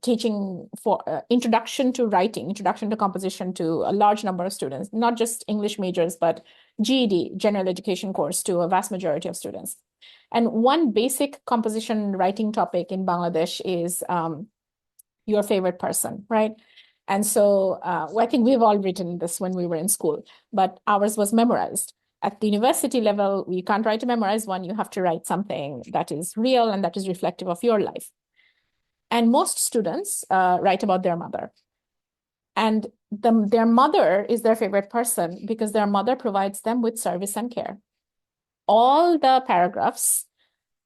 teaching for introduction to writing, introduction to composition to a large number of students, not just English majors, but GED, general education course, to a vast majority of students. And one basic composition writing topic in Bangladesh is your favorite person, right? And so I think we've all written this when we were in school, but ours was memorized. At the university level, you can't write to memorize one, you have to write something that is real and that is reflective of your life. And most students write about their mother. And their mother is their favorite person because their mother provides them with service and care. All the paragraphs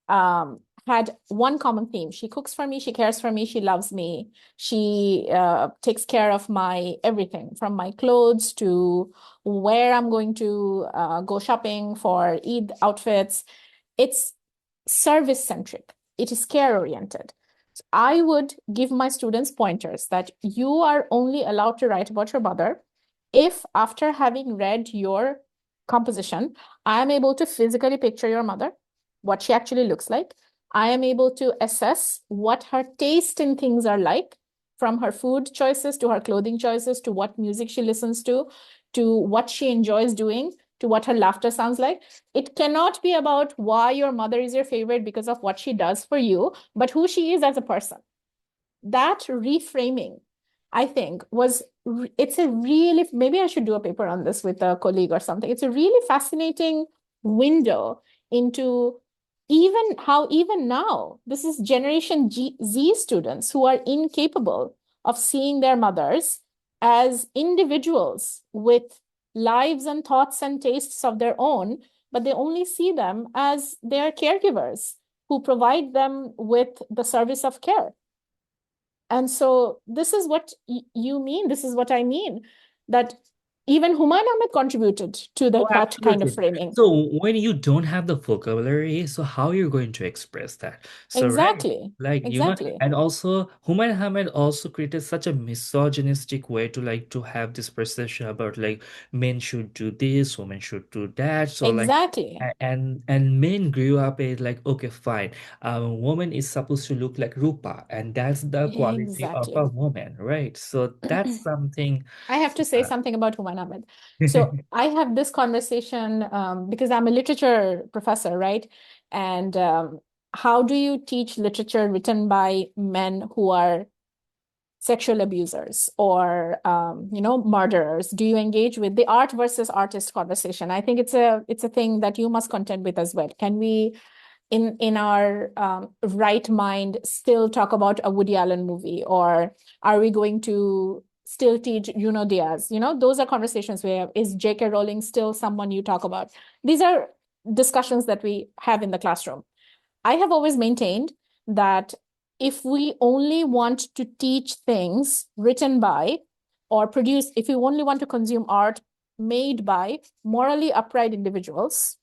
had one common theme. She cooks for me, she cares for me, she loves me, she takes care of my everything, from my clothes to where I'm going to go shopping for Eid outfits. It's service centric, it is care oriented. I would give my students pointers that you are only allowed to write about your mother if, after having read your composition, I am able to physically picture your mother, what she actually looks like. I am able to assess what her taste in things are like, from her food choices to her clothing choices to what music she listens to what she enjoys doing, to what her laughter sounds like. It cannot be about why your mother is your favorite because of what she does for you, but who she is as a person. That reframing, I think, it's a really, maybe I should do a paper on this with a colleague or something. It's a really fascinating window into even now, this is Generation Z students who are incapable of seeing their mothers as individuals with lives and thoughts and tastes of their own, but they only see them as their caregivers who provide them with the service of care. And so this is what you mean. This is what I mean, that even Humayun Ahmed contributed to Oh, that kind of absolutely. framing. So when you don't have the vocabulary, so how you're going to express that? So right, Exactly. like Exactly. and also Humayun Ahmed also created such a misogynistic way to to have this perception about like men should do this, women should do that. So like Exactly. and men grew up as like okay, fine, a woman is supposed to look like Rupa, and that's the quality of a Exactly. woman, right? So that's something. I have to say Uh, something about Humayun Ahmed. So I have this conversation because I'm a literature professor, right? And how do you teach literature written by men who are sexual abusers or murderers? Do you engage with the art versus artist conversation? I think it's a thing that you must contend with as well. Can we in our right mind still talk about a Woody Allen movie, or are we going to still teach Juno Diaz? Those are conversations we have. Is J.K. Rowling still someone you talk about? These are discussions that we have in the classroom. I have always maintained that if we only want to teach things written by or produce, if we only want to consume art made by morally upright individuals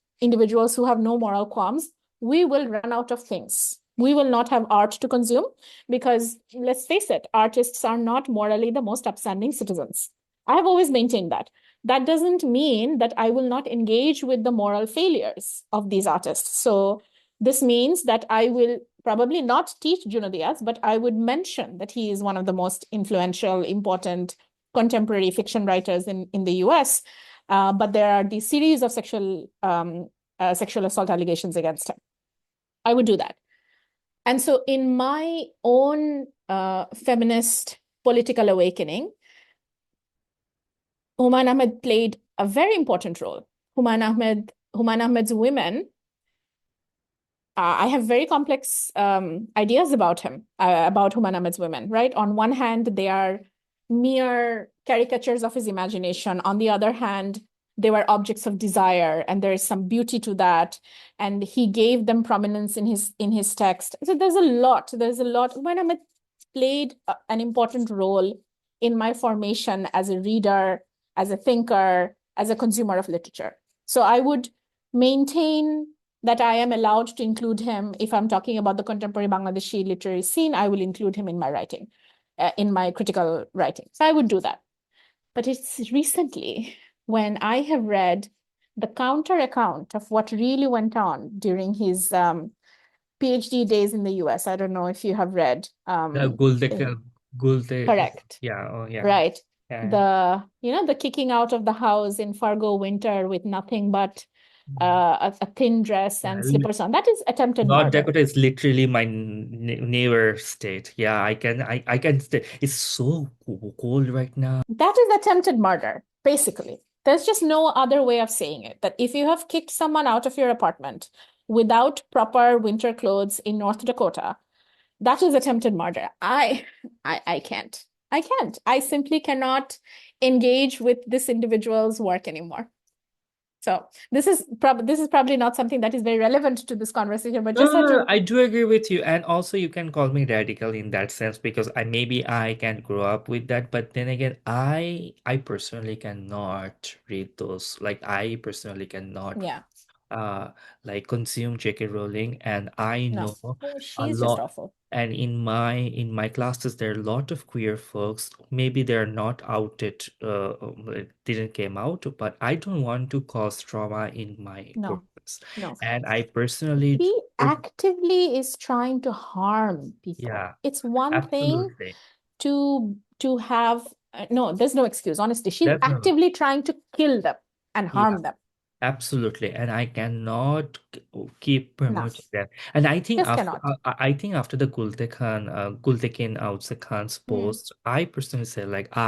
who have no moral qualms, we will run out of things. We will not have art to consume because, let's face it, artists are not morally the most upstanding citizens. I have always maintained that. That doesn't mean that I will not engage with the moral failures of these artists. So this means that I will probably not teach Juno Diaz, but I would mention that he is one of the most influential, important contemporary fiction writers in the US. But there are these series of sexual assault allegations against him. I would do that. And so in my own feminist political awakening, Humayun Ahmed played a very important role. Humayun Ahmed's women, I have very complex ideas about him, about Humayun Ahmed's women, right? On one hand, they are mere caricatures of his imagination. On the other hand, they were objects of desire, and there is some beauty to that. And he gave them prominence in his text. So there's a lot. There's a lot. Humayun Ahmed played an important role in my formation as a reader, as a thinker, as a consumer of literature. So I would maintain that I am allowed to include him. If I'm talking about the contemporary Bangladeshi literary scene, I will include him in my writing, in my critical writing. So I would do that. But it's recently when I have read the counter account of what really went on during his PhD days in the US. I don't know if you have read. The Gulde, Correct. yeah, oh yeah, Right. yeah. The kicking out of the house in Fargo winter with nothing but Mm. a thin dress Yeah, and slippers on. That is attempted North murder. Dakota is literally my neighbor state. Yeah, I can stay. It's so cold right now. That is attempted murder, basically. There's just no other way of saying it. That if you have kicked someone out of your apartment without proper winter clothes in North Dakota, that is attempted murder. I can't. I can't. I simply cannot engage with this individual's work anymore. So this is probably not something that is very relevant to this conversation, but No, just no, had no, to, I do agree with you, and also you can call me radical in that sense because I can grow up with that, but then again, I personally cannot read those. Like I personally cannot yeah, uh like consume J.K. Rowling, and I no. know Oh, a she's just lot. awful. And in my classes, there are a lot of queer folks. Maybe they're not outed, it didn't came out, but I don't want to cause trauma in my No, courses. no. And I personally She actively is trying to harm people. yeah, It's one thing absolutely. to have no, there's no excuse. Honestly, she's That's no, actively trying to kill them and yeah, harm them. absolutely. And I cannot keep No, promoting that. And I think just after cannot. I think after the Gultekin Outs Khan's Hmm. post, I personally say like Hmm.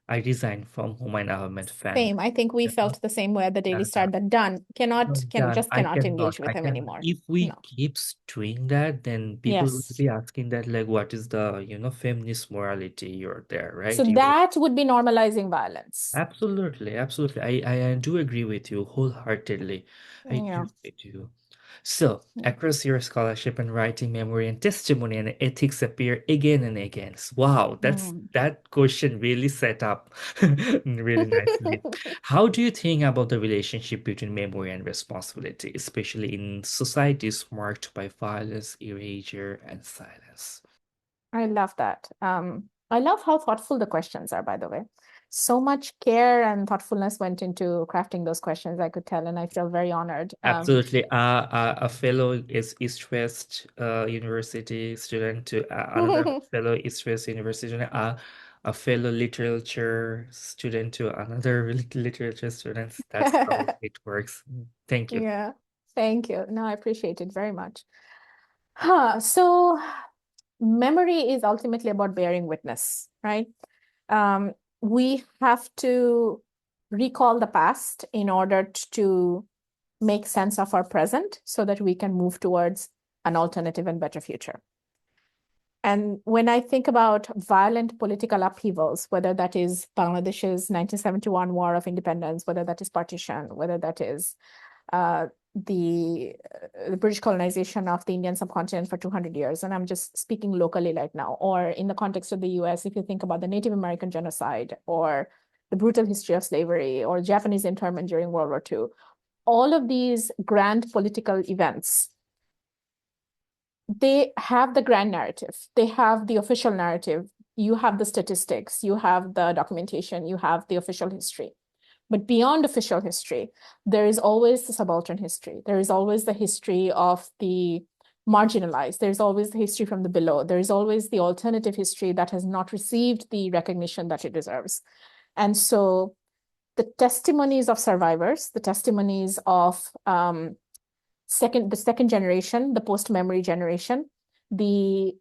I resigned from Humayun Ahmed fan. Same. I think we You know? felt the same way at the Daily Yeah. Star that done No, can done. just I cannot cannot. engage with I him can. anymore. If we No. keeps doing that, then people will Yes. be asking that, like, what is the, feminist morality you're there, So right? You that would be normalizing violence. absolutely, absolutely. I do agree with you wholeheartedly. I You do, know. I do. So, across your scholarship and writing, memory and testimony and ethics appear again and again. Wow, Mm. that question really set up really nicely. How do you think about the relationship between memory and responsibility, especially in societies marked by violence, erasure, and silence? I love that. I love how thoughtful the questions are, by the way. So much care and thoughtfulness went into crafting those questions, I could tell, and I feel very honored. Absolutely. A fellow is East West University student to another fellow East West University student, a fellow literature student to another literature student. That's how it works. Thank you. Yeah, thank you. No, I appreciate it very much. So memory is ultimately about bearing witness, right? Um, we have to recall the past in order to make sense of our present so that we can move towards an alternative and better future. And when I think about violent political upheavals, whether that is Bangladesh's 1971 War of Independence, whether that is partition, whether that is uh, the British colonization of the Indian subcontinent for 200 years, and I'm just speaking locally right now, or in the context of the US, if you think about the Native American genocide, or the brutal history of slavery, or Japanese internment during World War II, all of these grand political events, they have the grand narrative, they have the official narrative, you have the statistics, you have the documentation, you have the official history. But beyond official history, there is always the subaltern history. There is always the history of the marginalized. There's always the history from the below. There is always the alternative history that has not received the recognition that it deserves. And so the testimonies of survivors, the testimonies of the second generation, the post-memory generation, the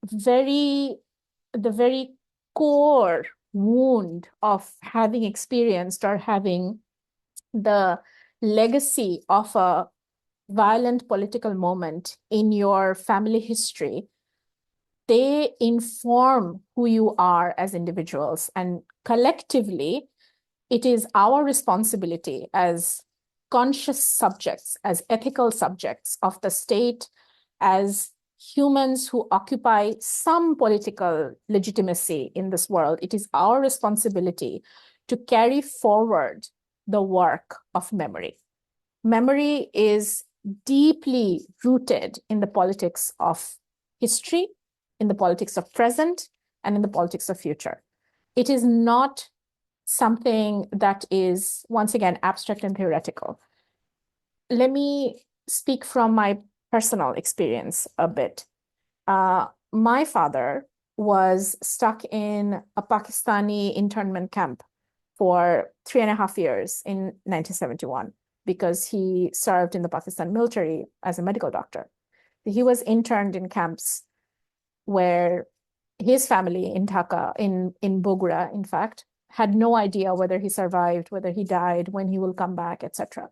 very core wound of having experienced or having the legacy of a violent political moment in your family history, they inform who you are as individuals. And collectively, it is our responsibility as conscious subjects, as ethical subjects of the state, as humans who occupy some political legitimacy in this world. It is our responsibility to carry forward the work of memory. Memory is deeply rooted in the politics of history, in the politics of present, and in the politics of future. It is not something that is, once again, abstract and theoretical. Let me speak from my personal experience a bit. My father was stuck in a Pakistani internment camp for 3.5 years in 1971 because he served in the Pakistan military as a medical doctor. He was interned in camps where his family in Dhaka, in Bogura, in fact, had no idea whether he survived, whether he died, when he will come back, etc.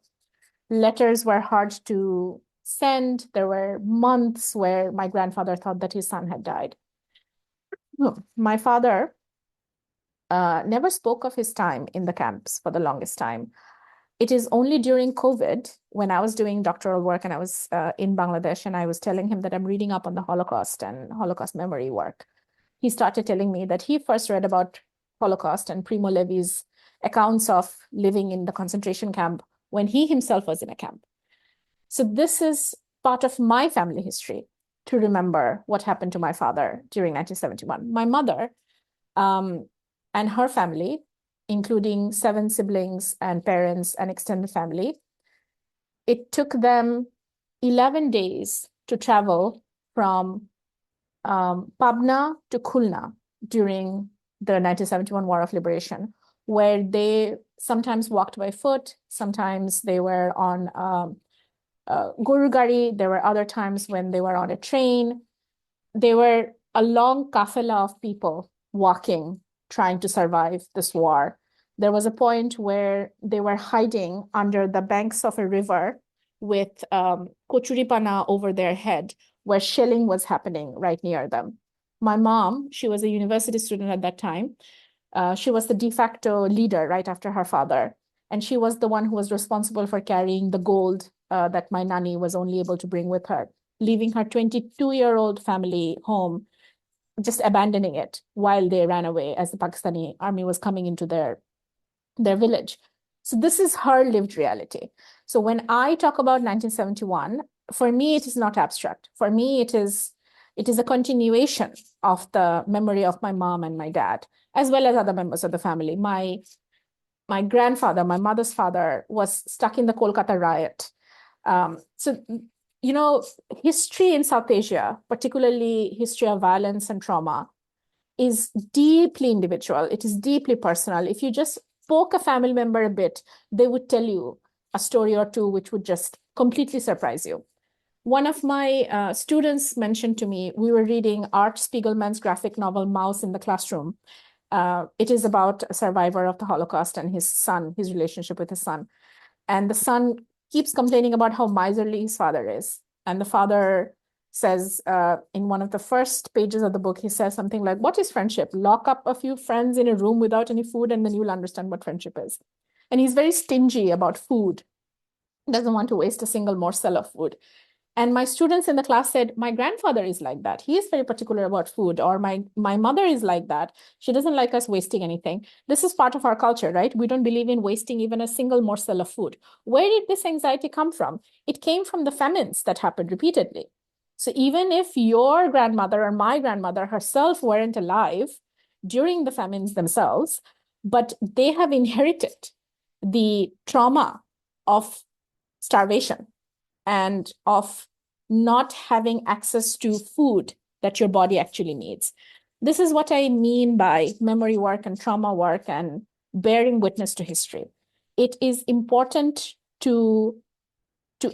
Letters were hard to send. There were months where my grandfather thought that his son had died. My father never spoke of his time in the camps for the longest time. It is only during COVID, when I was doing doctoral work and I was in Bangladesh, and I was telling him that I'm reading up on the Holocaust and Holocaust memory work. He started telling me that he first read about Holocaust and Primo Levi's accounts of living in the concentration camp when he himself was in a camp. So this is part of my family history, to remember what happened to my father during 1971. My mother and her family, including 7 siblings and parents and extended family, it took them 11 days to travel from Pabna to Khulna during the 1971 War of Liberation, where they sometimes walked by foot, sometimes they were on Guru Gari, there were other times when they were on a train. They were a long kafila of people walking, trying to survive this war. There was a point where they were hiding under the banks of a river with kochuripana over their head, where shelling was happening right near them. My mom, she was a university student at that time. She was the de facto leader right after her father. And she was the one who was responsible for carrying the gold that my nanny was only able to bring with her, leaving her 22-year-old family home, just abandoning it while they ran away as the Pakistani army was coming into their village. So this is her lived reality. So when I talk about 1971, for me, it is not abstract. For me, it is a continuation of the memory of my mom and my dad, as well as other members of the family. My grandfather, my mother's father, was stuck in the Kolkata riot. So, history in South Asia, particularly history of violence and trauma, is deeply individual. It is deeply personal. If you just poke a family member a bit, they would tell you a story or two which would just completely surprise you. One of my students mentioned to me, we were reading Art Spiegelman's graphic novel Mouse in the Classroom. It is about a survivor of the Holocaust and his son, his relationship with his son. And the son keeps complaining about how miserly his father is. And the father says in one of the first pages of the book, he says something like, "What is friendship? Lock up a few friends in a room without any food, and then you'll understand what friendship is." And he's very stingy about food, doesn't want to waste a single morsel of food. And my students in the class said, "My grandfather is like that. He is very particular about food." Or my mother is like that. She doesn't like us wasting anything. This is part of our culture, right? We don't believe in wasting even a single morsel of food. Where did this anxiety come from? It came from the famines that happened repeatedly. So even if your grandmother or my grandmother herself weren't alive during the famines themselves, but they have inherited the trauma of starvation and of not having access to food that your body actually needs. This is what I mean by memory work and trauma work and bearing witness to history. It is important to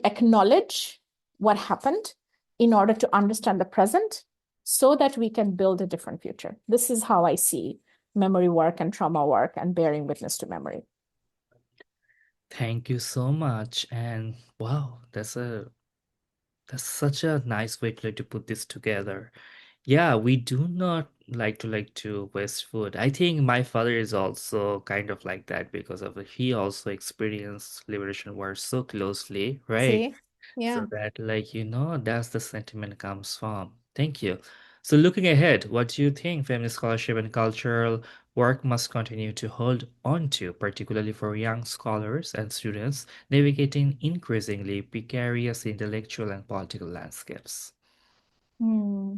acknowledge what happened in order to understand the present so that we can build a different future. This is how I see memory work and trauma work and bearing witness to memory. Thank you so much. And wow, that's such a nice way to put this together. Yeah, we do not like to waste food. I think my father is also kind of like that because of he also experienced liberation war so closely, right? See? So Yeah. that that's the sentiment comes from. Thank you. So looking ahead, what do you think feminist scholarship and cultural work must continue to hold on to, particularly for young scholars and students navigating increasingly precarious intellectual and political landscapes? Hmm.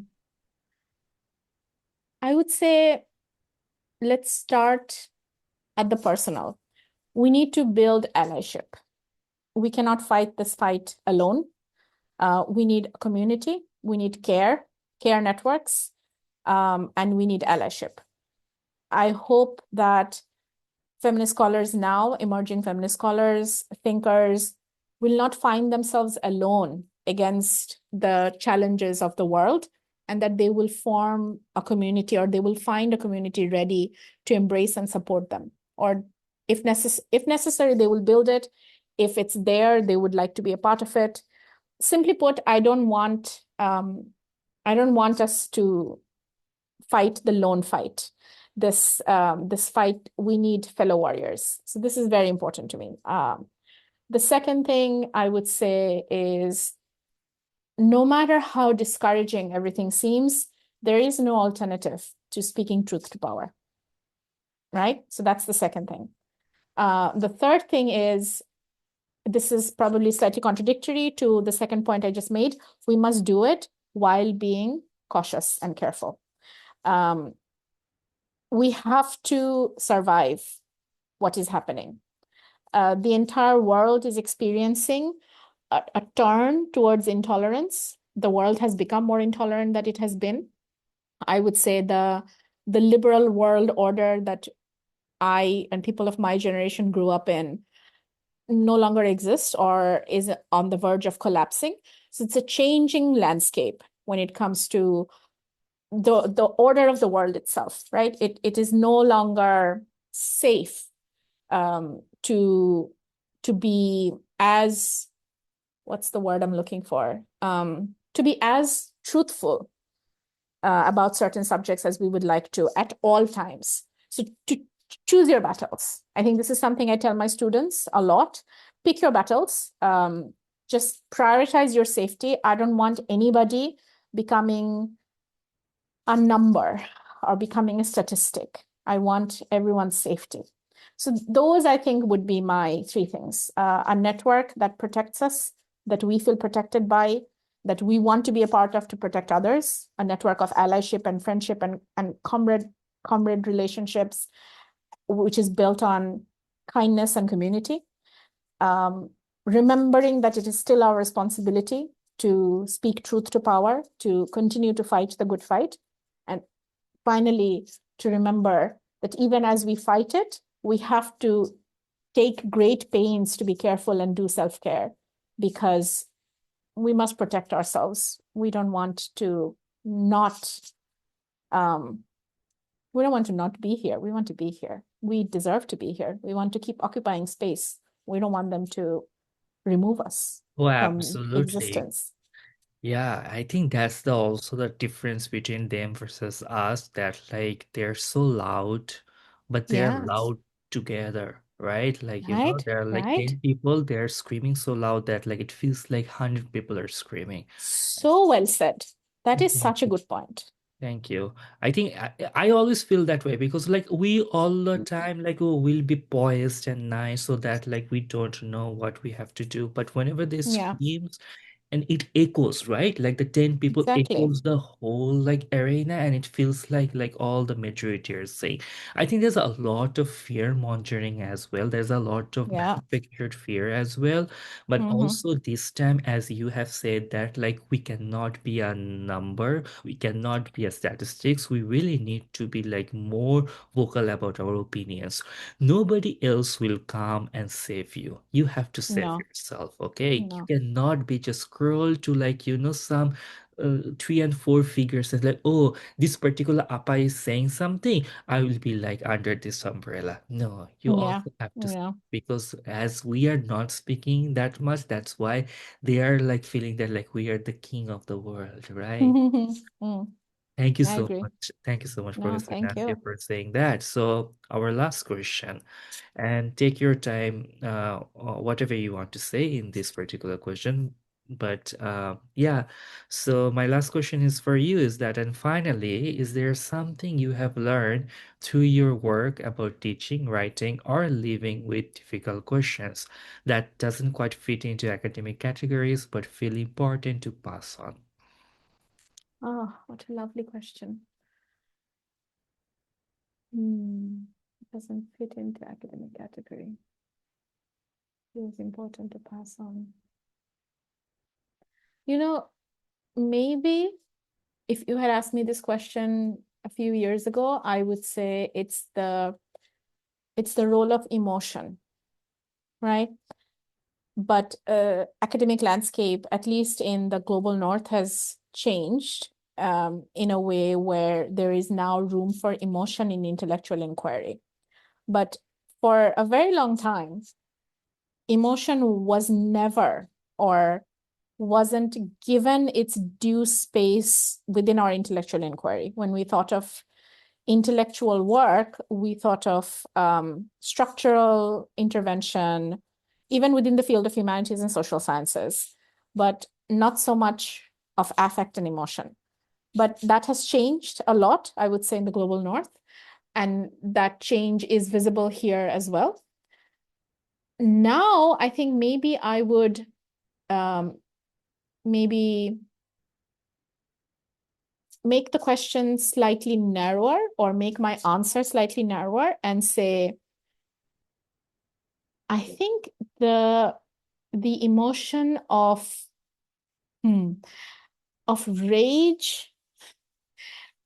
I would say let's start at the personal. We need to build allyship. We cannot fight this fight alone. We need a community, we need care networks, and we need allyship. I hope that feminist scholars now, emerging feminist scholars, thinkers, will not find themselves alone against the challenges of the world, and that they will form a community or they will find a community ready to embrace and support them. Or if necessary, they will build it. If it's there, they would like to be a part of it. Simply put, I don't want us to fight the lone fight. This fight, we need fellow warriors. So this is very important to me. The second thing I would say is, no matter how discouraging everything seems, there is no alternative to speaking truth to power, right? So that's the second thing. The third thing is, this is probably slightly contradictory to the second point I just made. We must do it while being cautious and careful. We have to survive what is happening. The entire world is experiencing a turn towards intolerance. The world has become more intolerant than it has been. I would say the liberal world order that I and people of my generation grew up in no longer exists or is on the verge of collapsing. So it's a changing landscape when it comes to the order of the world itself, right? It is no longer safe to be as, what's the word I'm looking for? To be as truthful about certain subjects as we would like to at all times. So to choose your battles. I think this is something I tell my students a lot. Pick your battles. Just prioritize your safety. I don't want anybody becoming a number or becoming a statistic. I want everyone's safety. So those, I think, would be my three things. A network that protects us, that we feel protected by, that we want to be a part of to protect others, a network of allyship and friendship and comrade relationships, which is built on kindness and community. Remembering that it is still our responsibility to speak truth to power, to continue to fight the good fight. And finally, to remember that even as we fight it, we have to take great pains to be careful and do self-care, because we must protect ourselves. We don't want to not be here. We want to be here. We deserve to be here. We want to keep occupying space. We don't want them to remove us Oh, from absolutely. existence. Yeah, I think that's also the difference between them versus us, that like they're so loud, but they're Yeah, loud together, right? Like, right, there are like right. 10 people, they're screaming so loud that like it feels like 100 people are screaming. So well said. That is Thank such a you. good point. Thank you. I think I always feel that way because like we all the time like we'll be poised and nice so that like we don't know what we have to do. But whenever they Yeah, scream and it echoes, right, like the 10 people exactly. echoes the whole like arena, and it feels like all the majority are saying. I think there's a lot of fear mongering as well, there's a lot of Yeah. manufactured fear as well, but Mm-hmm. also this time, as you have said, that like we cannot be a number, we cannot be a statistics, we really need to be like more vocal about our opinions. Nobody else will come and save you. You have to save No, yourself, okay? You no. cannot be just scroll to like, some 3 and 4 figures and like, oh, this particular appa is saying something. I will be like under this umbrella. No, you Yeah, also have to, yeah. because as we are not speaking that much, that's why they are like feeling that like we are the king of the world, right? Mm, Thank you I so agree. much. Thank you so much, No, Professor thank Nadia, you. for saying that. So, our last question, and take your time, whatever you want to say in this particular question. But yeah, so my last question is for you is that, and finally, is there something you have learned through your work about teaching, writing, or living with difficult questions that doesn't quite fit into academic categories but feel important to pass on? Oh, what a lovely question. It doesn't fit into academic category. Feels important to pass on. You know, maybe if you had asked me this question a few years ago, I would say it's the role of emotion, right? But academic landscape, at least in the global north, has changed in a way where there is now room for emotion in intellectual inquiry. But for a very long time, emotion was never or wasn't given its due space within our intellectual inquiry. When we thought of intellectual work, we thought of structural intervention, even within the field of humanities and social sciences, but not so much of affect and emotion. But that has changed a lot, I would say, in the global north. And that change is visible here as well. Now, I think maybe I would maybe make the question slightly narrower or make my answer slightly narrower and say, I think the emotion hmm, of rage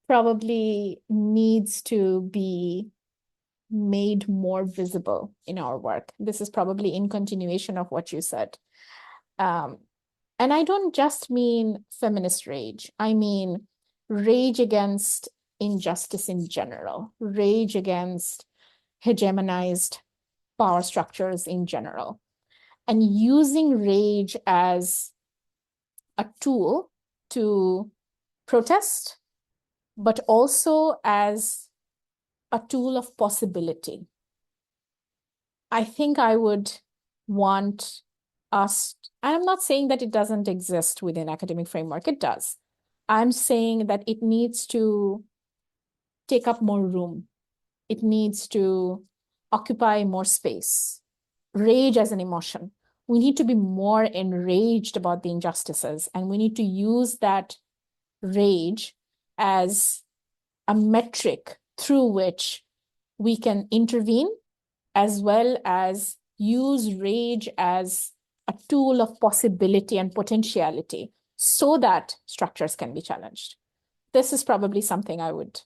probably needs to be made more visible in our work. This is probably in continuation of what you said. Um, and I don't just mean feminist rage. I mean rage against injustice in general, rage against hegemonized power structures in general, and using rage as a tool to protest, but also as a tool of possibility. I think I would want us, I'm not saying that it doesn't exist within academic framework, it does. I'm saying that it needs to take up more room. It needs to occupy more space. Rage as an emotion. We need to be more enraged about the injustices, and we need to use that rage as a metric through which we can intervene, as well as use rage as a tool of possibility and potentiality so that structures can be challenged. This is probably something I would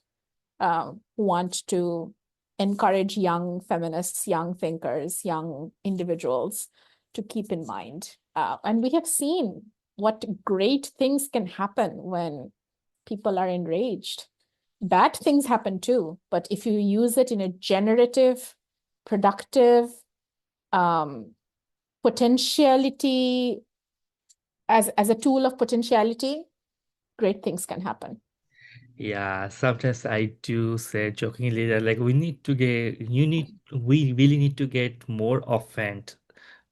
want to encourage young feminists, young thinkers, young individuals to keep in mind. And we have seen what great things can happen when people are enraged. Bad things happen too, but if you use it in a generative, productive, potentiality, as a tool of potentiality, great things can happen. Yeah, sometimes I do say jokingly that like we really need to get more offend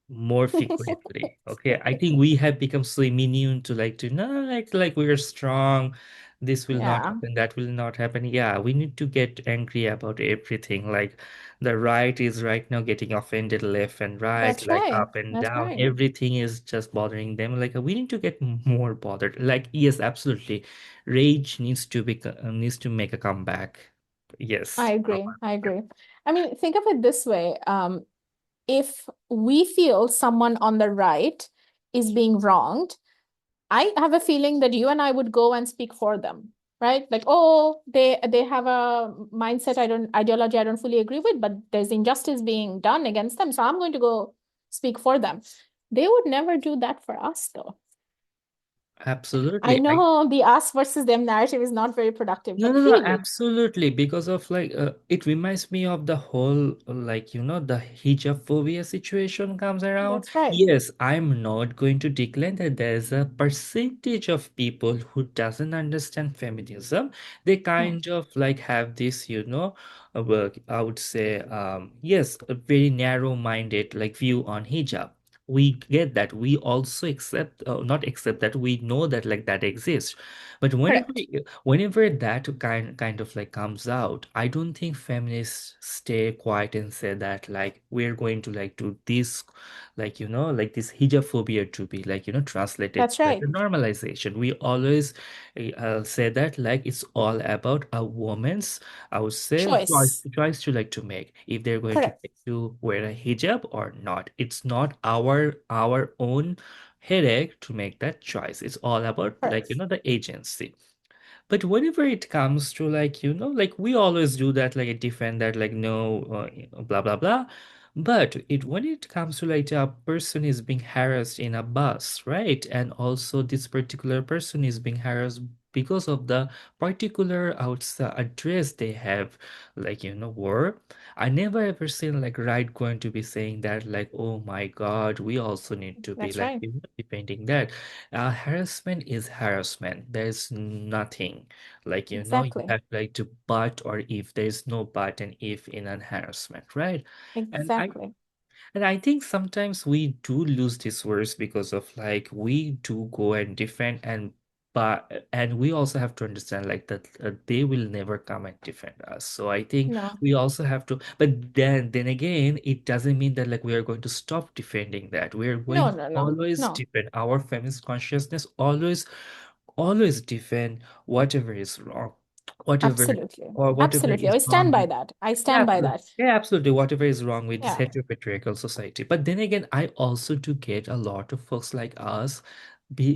more frequently. Okay, I think we have become so immune to like to no like we're strong. This will not Yeah, happen. That will not happen. Yeah, we need to get angry about everything. Like the right is right now getting offended left and right, that's like right. up and That's down. right. Everything is just bothering them. Like we need to get more bothered. Like yes, absolutely. Rage needs to make a comeback. I Yes. agree. I agree. I mean, think of it this way. If we feel someone on the right is being wronged, I have a feeling that you and I would go and speak for them, right? Like, oh, they have a mindset ideology I don't fully agree with, but there's injustice being done against them, so I'm going to go speak for them. They would never do that for us, though. I Absolutely. know the us versus them narrative is not very productive, No, but no, no, really, absolutely. Because of like, it reminds me of the whole, like, the hijab phobia situation comes around. that's right. Yes, I'm not going to decline that there's a percentage of people who doesn't understand feminism. They Hmm, kind of like have this, well, I would say, yes, a very narrow-minded like view on hijab. We get that. We also accept, not accept that. We know that like that exists. But correct. whenever that kind of like comes out, I don't think feminists stay quiet and say that like we're going to like do this, like like this hijab phobia to be like translated That's to like a right. normalization. We always say that like it's all about a woman's, I would say, Choice. choice to like to make if they're going to Correct. like, to wear a hijab or not. It's not our own headache to make that choice. It's all about like Correct. the agency. But whenever it comes to like like we always do that, like defend that, like no, blah blah blah. But when it comes to like a person is being harassed in a bus, right? And also this particular person is being harassed because of the particular outside address they have, like were. I never ever seen like right going to be saying that like, oh my God, we also need to be That's like right. defending that. Harassment is harassment. There's nothing like you Exactly. have like to but or if there's no but and if in an harassment, right? And I Exactly. and I think sometimes we do lose these words because of like we do go and defend and we also have to understand like that they will never come and defend us. So I think No, we also have to, but then again, it doesn't mean that like we are going to stop defending that. We are no, going to no, no, always no. defend our feminist consciousness, always defend whatever is wrong, whatever Absolutely. or whatever Absolutely. is I wrong stand by with that. I yeah, stand by absolutely. that. Yeah, absolutely. Whatever is wrong with this Yeah. heteropatriarchal society. But then again, I also do get a lot of folks like us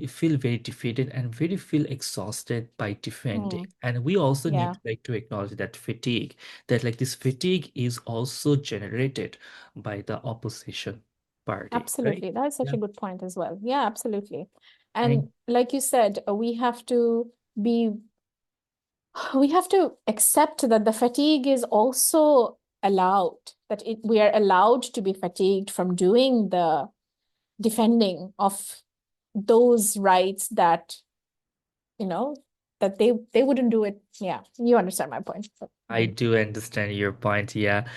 feel very defeated and very feel exhausted by defending. Hmm. And we also need Yeah. to like to acknowledge that fatigue, that like this fatigue is also generated by the opposition party, right? Absolutely. That's such Yeah. a good point as well. Yeah, absolutely. And And like you said, be we have to accept that the fatigue is also allowed. that we are allowed to be fatigued from doing the defending of those rights that, that they wouldn't do it. Yeah, you understand my point. I do understand your point, yeah.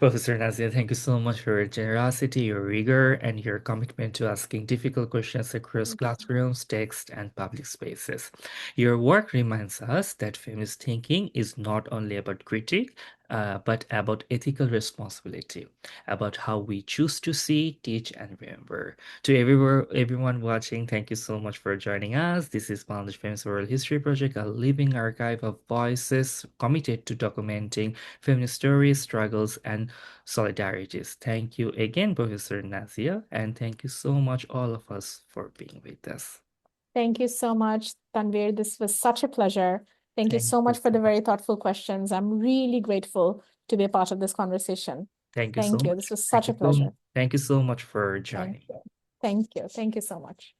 Professor Nazia, thank you so much for your generosity, your rigor, and your commitment to asking difficult questions across classrooms, text, and public spaces. Your work reminds us that feminist thinking is not only about critique, but about ethical responsibility, about how we choose to see, teach, and remember. To everyone watching, thank you so much for joining us. This is Bangladesh Feminist Oral History Project, a living archive of voices committed to documenting feminist stories, struggles, and solidarities. Thank you again, Professor Nazia, and thank you so much, all of us, for being with us. Thank you so much, Tanvir. This was such a pleasure. Thank you Thank so you much for so the much. very thoughtful questions. I'm really grateful to be a part of this conversation. Thank you so Thank you. This much. was such a So pleasure. thank you so much for Thank joining. you. Thank you. Thank you so much.